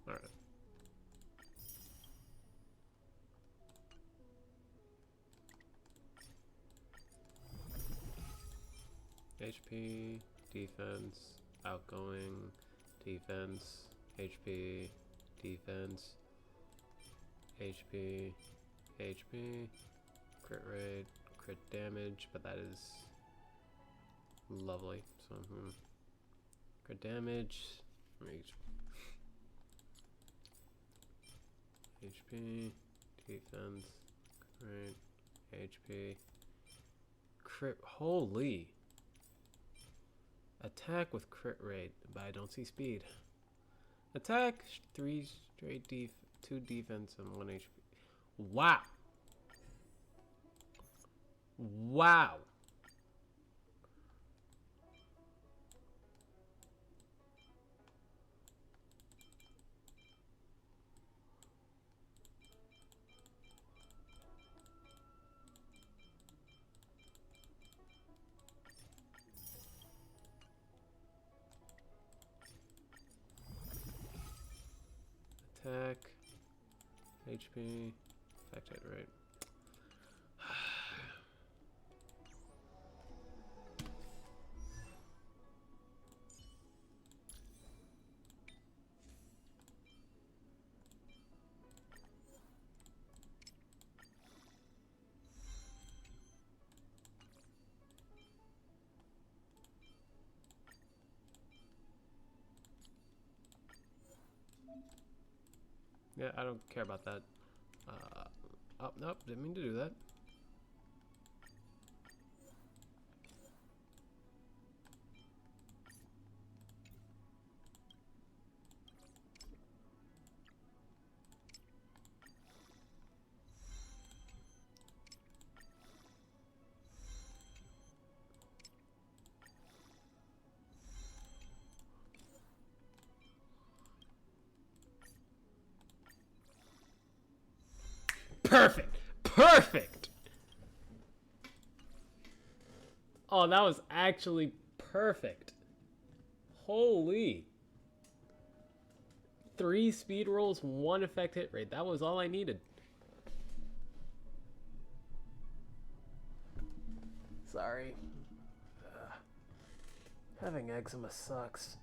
Alright. HP, defense, outgoing, defense, HP, defense, HP, HP, crit rate, crit damage, but that is lovely. So, crit damage, HP, defense, crit, HP, crit. Holy! Attack with crit rate, but I don't see speed. Attack 3 straight 2 defense and 1 HP. Wow! Wow! Attack, HP, affected, right? Yeah, I don't care about that. Oh, nope, didn't mean to do that. Perfect! Perfect! Oh, that was actually perfect. Holy. 3 speed rolls, 1 effect hit rate. That was all I needed. Sorry. Having eczema sucks.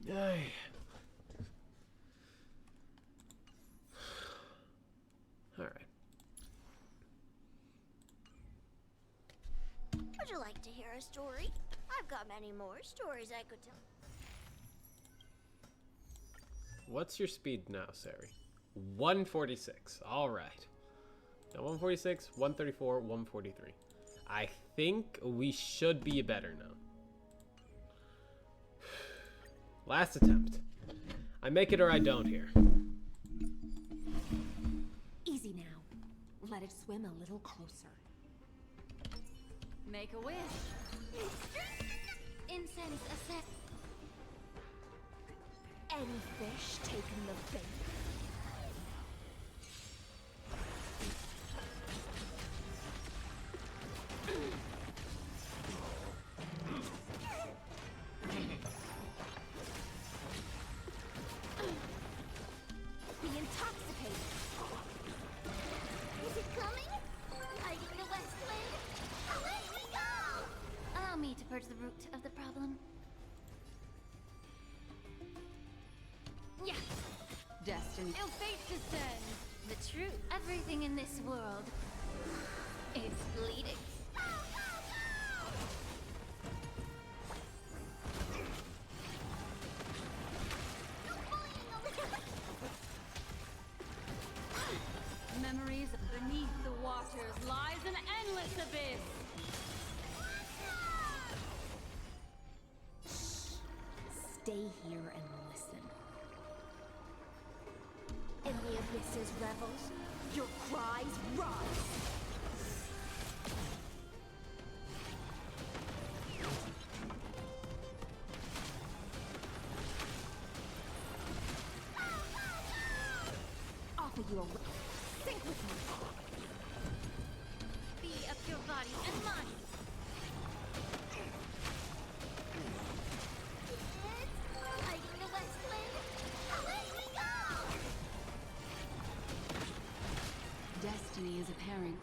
Yay. All right. Would you like to hear a story? I've got many more stories I could tell. What's your speed now, Sari? 146. All right. Now 146, 134, 143. I think we should be better now. Last attempt. I make it or I don't here. Easy now. Let it swim a little closer. Make a wish. Incense a sec. Any fish taking the bait? Be intoxicated. Is it coming? Hiding the west wind. Away we go! Allow me to purge the root of the problem. Yeah. Destiny. Ill fate descends. The truth. Everything in this world is bleeding. Memories beneath the waters lies an endless abyss. Stay here and listen. In the abyss's revels, your cries rise. Offer you a sink with me. Be of your body and mind. Hiding the west wind. Away we go! Destiny is apparent.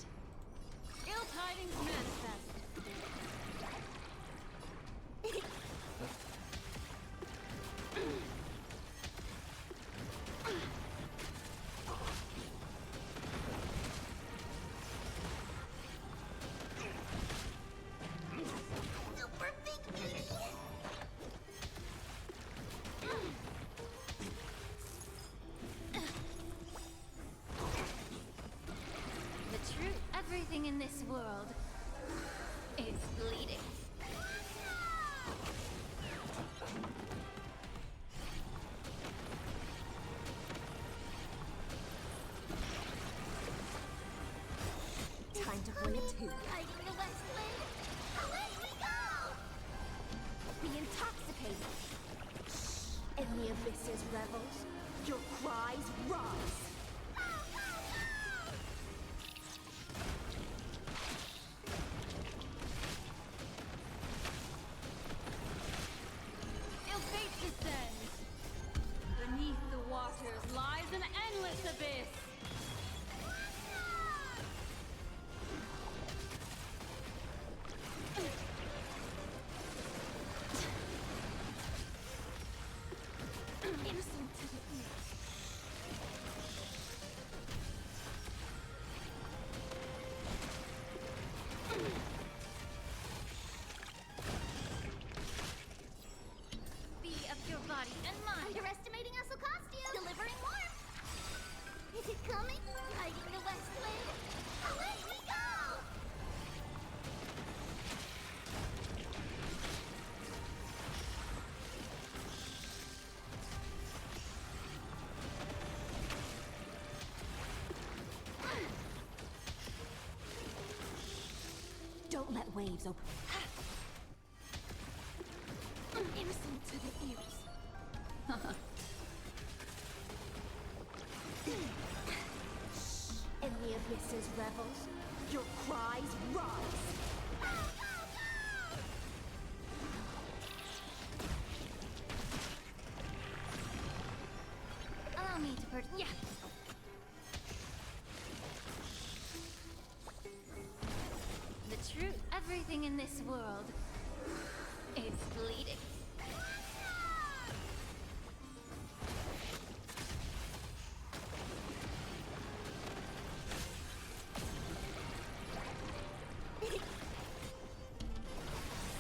Ill tidings manifest. world is bleeding. Time to bring it to. Fighting the West Wind. Away we go! Be intoxicated. In the abyss's revels, your cries rise. Ill fate descends. Beneath the waters lies an endless abyss. Innocent to the ears. Be of your body and mind. Underestimating us will cost you. Delivering warmth. Is it coming? Fighting the West Wind. Away we go! Don't let waves open. Innocent to the ears. In the abyss's revels, your cries rise. Allow me to yeah. The truth. Everything in this world is bleeding.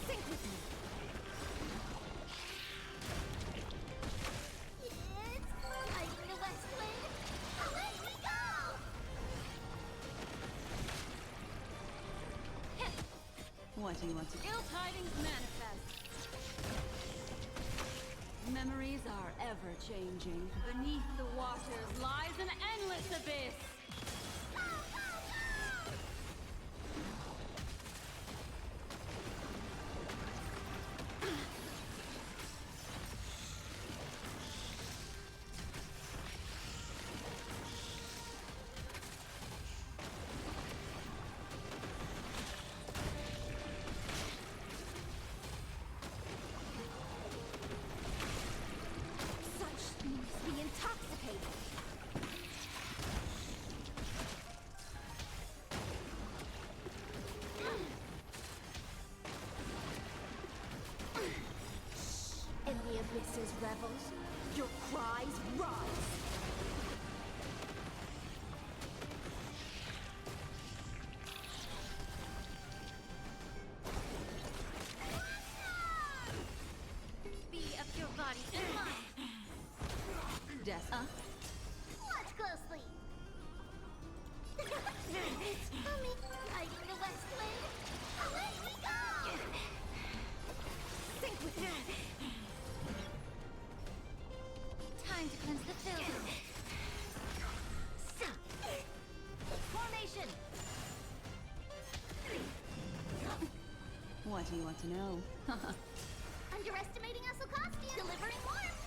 Sink with me. It's fighting the West Wind. Away we go! What do you want to Ill tidings manifest. Memories are ever changing. Beneath the waters lies an endless abyss. Such things be intoxicated. In the abyss's revels, your cries rise. Be of your body and mind. Death. Watch closely. It's coming. Fighting the West Wind. Away we go! Sink with me. Time to cleanse the filth. Formation. What do you want to know? Underestimating us will cost you. Delivering warmth.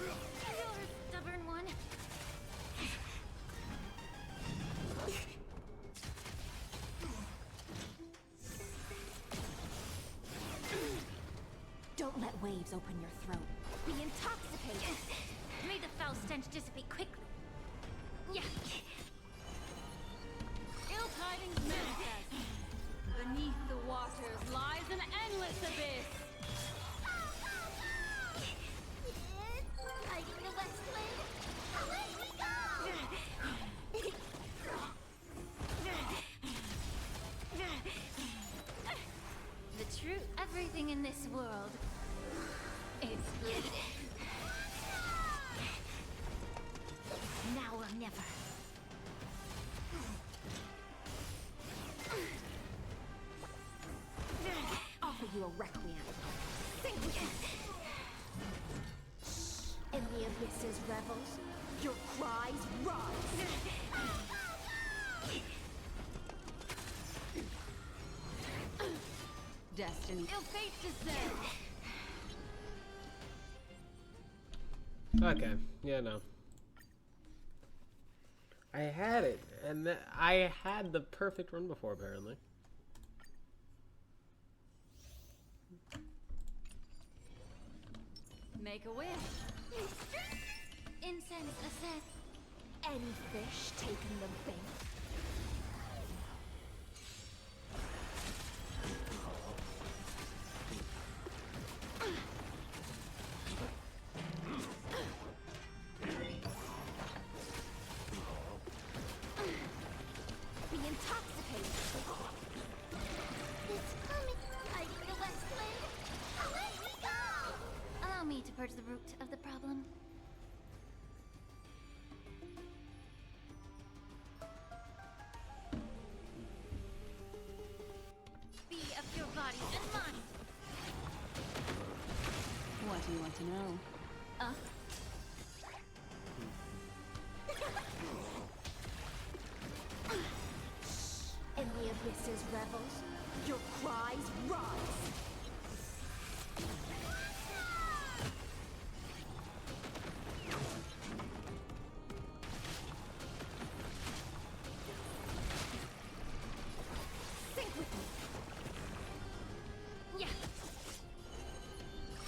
You're a stubborn one. Don't let waves open your throat. Be intoxicated. May the foul stench dissipate quickly. Yeah. Ill tidings manifest. Beneath the waters lies an endless abyss. It's fighting the West Wind. Away we go! The truth. Everything in this world is bleeding. Now or never. you a requiem. Sing with me. In the abyss's revels, your cries rise. Destiny. Ill fate descend. Okay, yeah, no. I had it, and I had the perfect run before, apparently. Make a wish. Incense ascent. Any fish taking the bait? Be intoxicated. It's coming. Hiding the west wind. Away we go! Allow me to purge the root of the problem. Be of your body and mind. What do you want to know? In the abyss's revels, your cries rise. Sink with me. Yeah.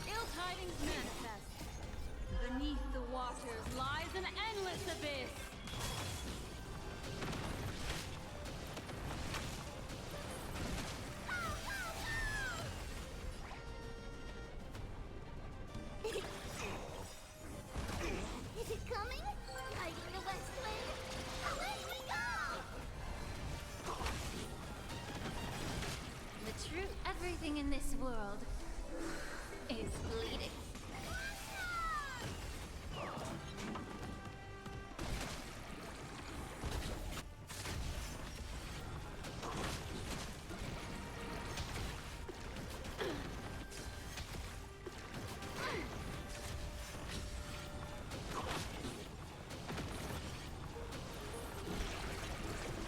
Ill tidings manifest. Beneath the waters lies an endless abyss. Is it coming? Hiding the west wind. Away we go! The truth, everything in this world is bleeding.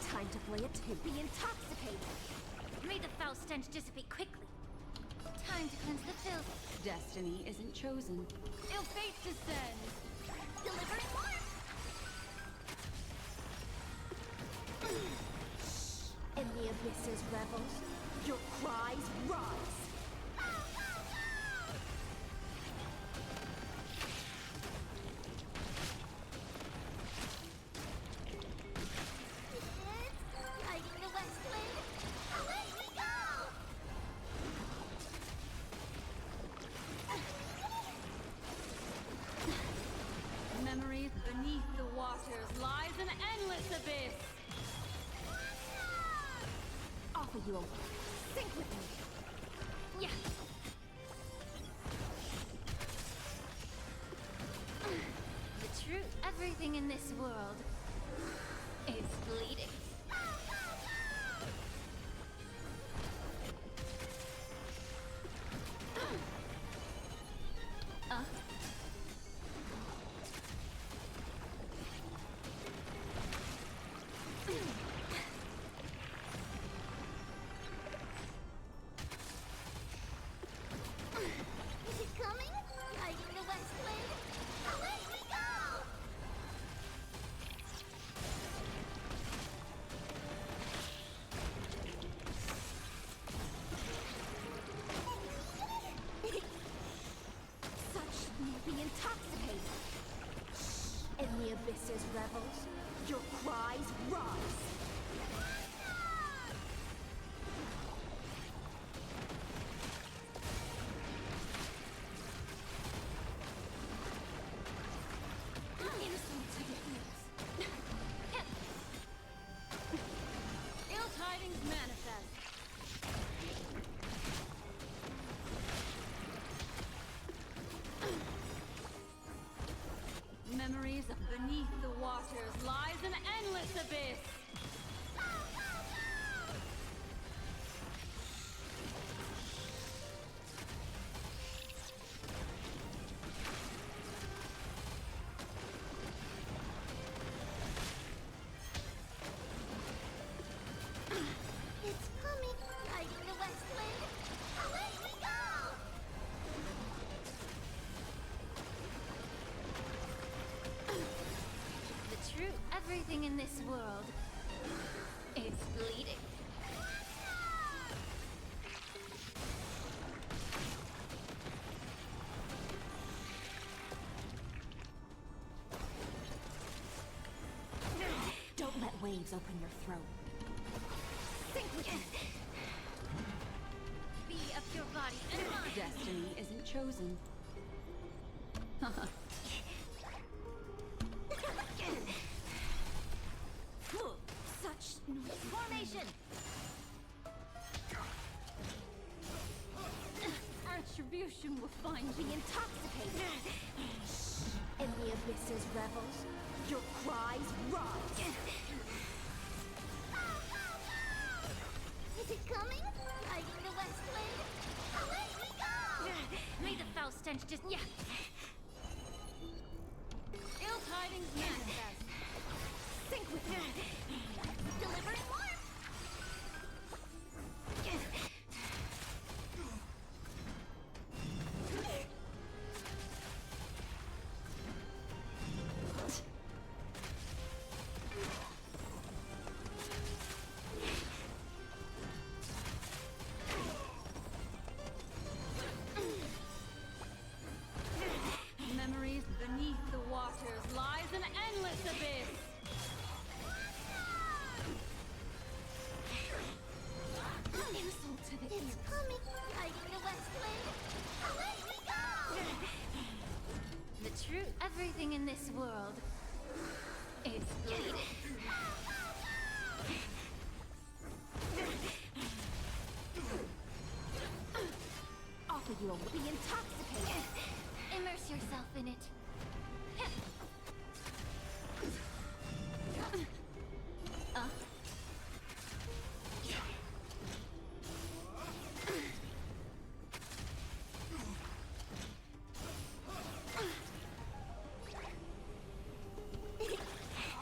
Time to play a tune. Be intoxicated. May the foul stench dissipate quickly. Time to cleanse the filth. Destiny isn't chosen. Ill fate descends. Delivering warmth. In the abyss's revels, your cries rise. Hiding the west wind. Away we go! Memories beneath the waters lies an endless abyss. Offer you a sink with me. Yeah. The truth, everything in this world is bleeding. Is it coming? Hiding the west wind. Away we go! Such be intoxicated. In the abyss's revels, your cries rise. Ill tidings manifest. Memories beneath the waters lies an endless abyss. everything in this world is bleeding. Don't let waves open your throat. Sink with me. Be of your body and mind. Destiny isn't chosen. Such Formation. Retribution will find be intoxicated. In the abyss's revels, your cries rise. Is it coming? Hiding the west wind? Away we go! May the foul stench just ill tidings manifest. Sink with me. Delivering warmth! Memories beneath the waters lies an endless abyss. Insult to the It's coming! Hiding the west wind? Away we go! the truth. Everything in this world is bleeding. offer you a be intoxicated. Immerse yourself in it.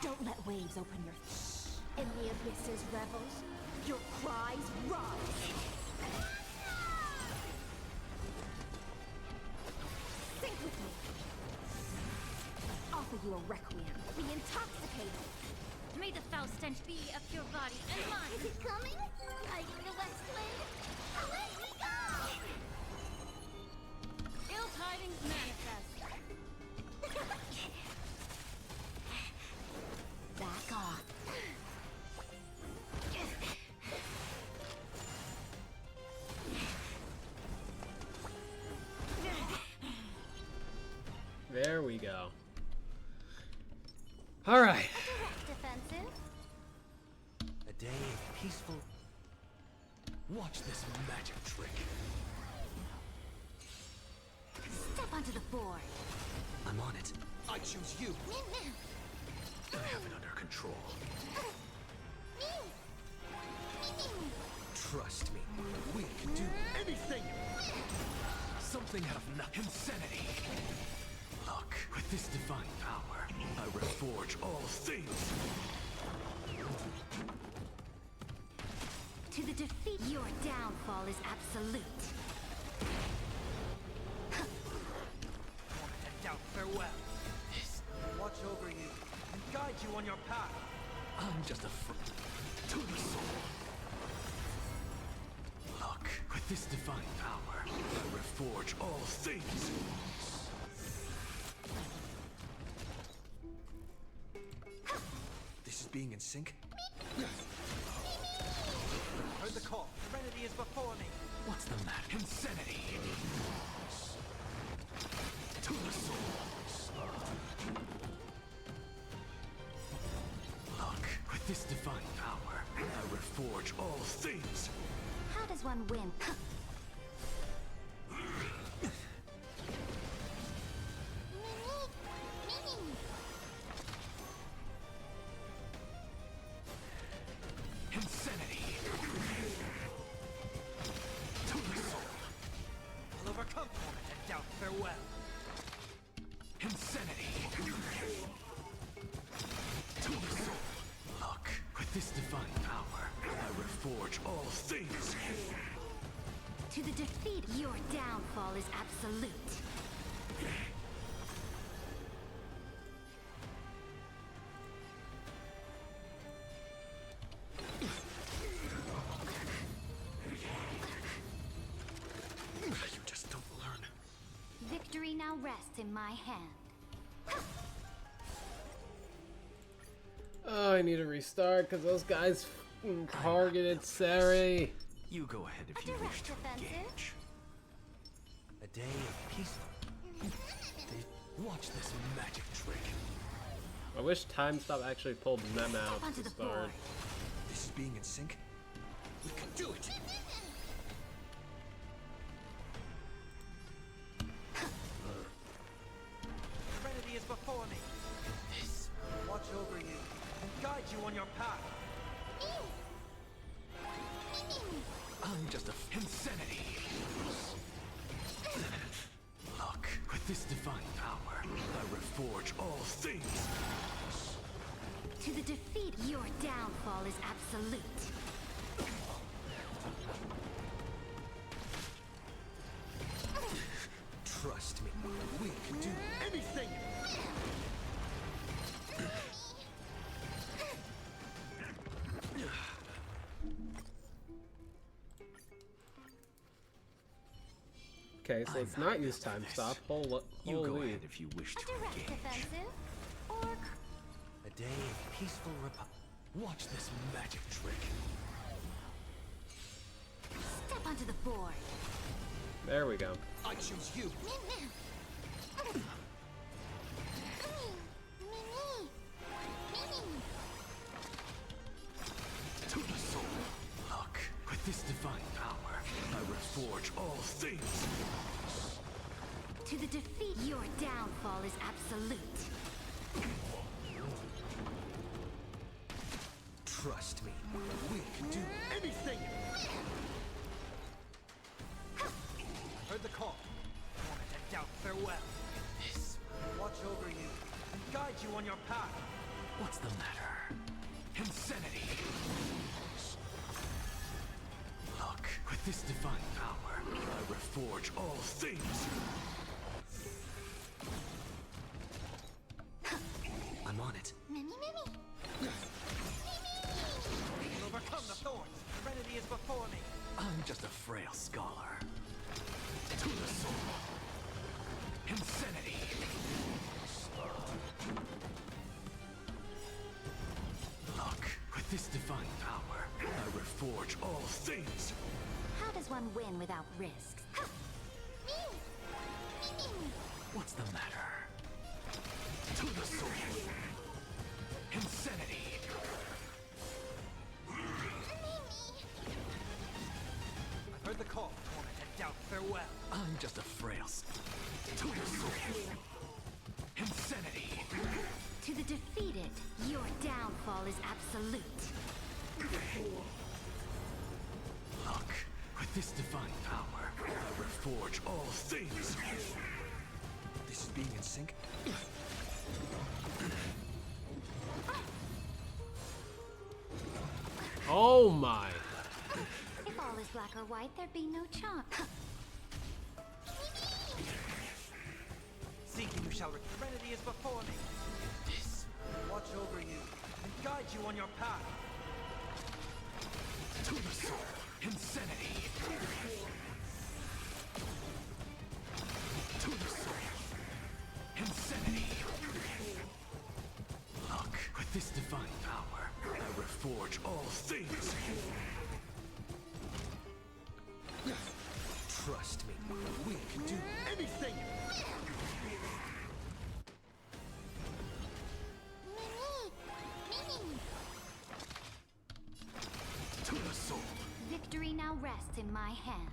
Don't let waves open your. In the abyss's revels, your cries rise. Sink with me. Offer you a requiem. Be intoxicated. May the foul stench be of your body and mind. Is it coming? Hiding the west wind? Away we go! Ill tidings manifest. Back off. There we go. All right. Defensive? A day of peaceful. Watch this magic trick. Step onto the board. I'm on it. I choose you. I have it under control. Trust me, we can do anything. Something out of nothing. Insanity. Look, with this divine power, I reforge all things. To the defeat, your downfall is absolute. And doubt farewell. Watch over you and guide you on your path. I'm just a to the soul. Look, with this divine power, I reforge all things. This is being in sync? Heard the call. Serenity is before me. What's the matter? Insanity! To the soul! Look, with this divine power, I reforge all things! How does one win? Insanity! To the soul! I'll overcome torment and doubt farewell. Insanity! To the soul! Look, with this divine power, I reforge all things! To the defeat, your downfall is absolute. now rests in my hand. Oh, I need to restart because those guys targeted Sari. You go ahead if you wish to engage. A day of peaceful. Watch this magic trick. I wish Time Stop actually pulled Mem out to start. This is being in sync. We can do it. Serenity is before me. This watch over you and guide you on your path. I'm just a insanity. Look, with this divine power, I reforge all things. To the defeat, your downfall is absolute. Trust me, we can do anything. Okay, so let's not use Time Stop. You go ahead if you wish to engage. Defensive? Or... A day of peaceful Watch this magic trick. Step onto the board. There we go. I choose you. To the soul. Look, with this divine power, I reforge all things. To the defeat, your downfall is absolute. Trust me, we can do anything. Heard the call. Wanted to doubt farewell. This watch over you and guide you on your path. What's the matter? Insanity. Look, with this divine power, I reforge all things. I'm on it. Mimi. Overcome the thorns. Serenity is before me. I'm just a frail scholar. To the soul. Insanity. Look, with this divine power, I reforge all things. How does one win without risks? What's the matter? To the soul. Insanity. I've heard the call. Wanted to doubt farewell. I'm just a frail to the soul. Insanity. To the defeated, your downfall is absolute. Look, with this divine power, I reforge all things. This is being in sync. Oh my! If all is black or white, there'd be no charm. Seeking you shall serenity is before me. This watch over you and guide you on your path. To the soul. Insanity. To the soul. Insanity. Look, with this divine power, I reforge all things. Trust me, we can do anything. To the soul. Victory now rests in my hand.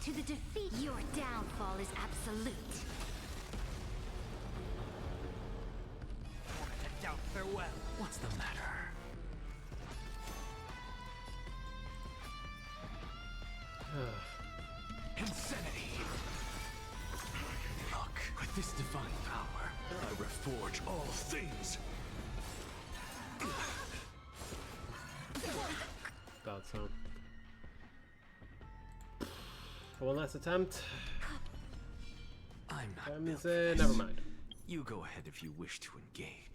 To the defeat, your downfall is absolute. Wanted to doubt farewell. What's the matter? Insanity. Look, with this divine power, I reforge all things. Thought so. One last attempt. I'm not. Never mind. You go ahead if you wish to engage.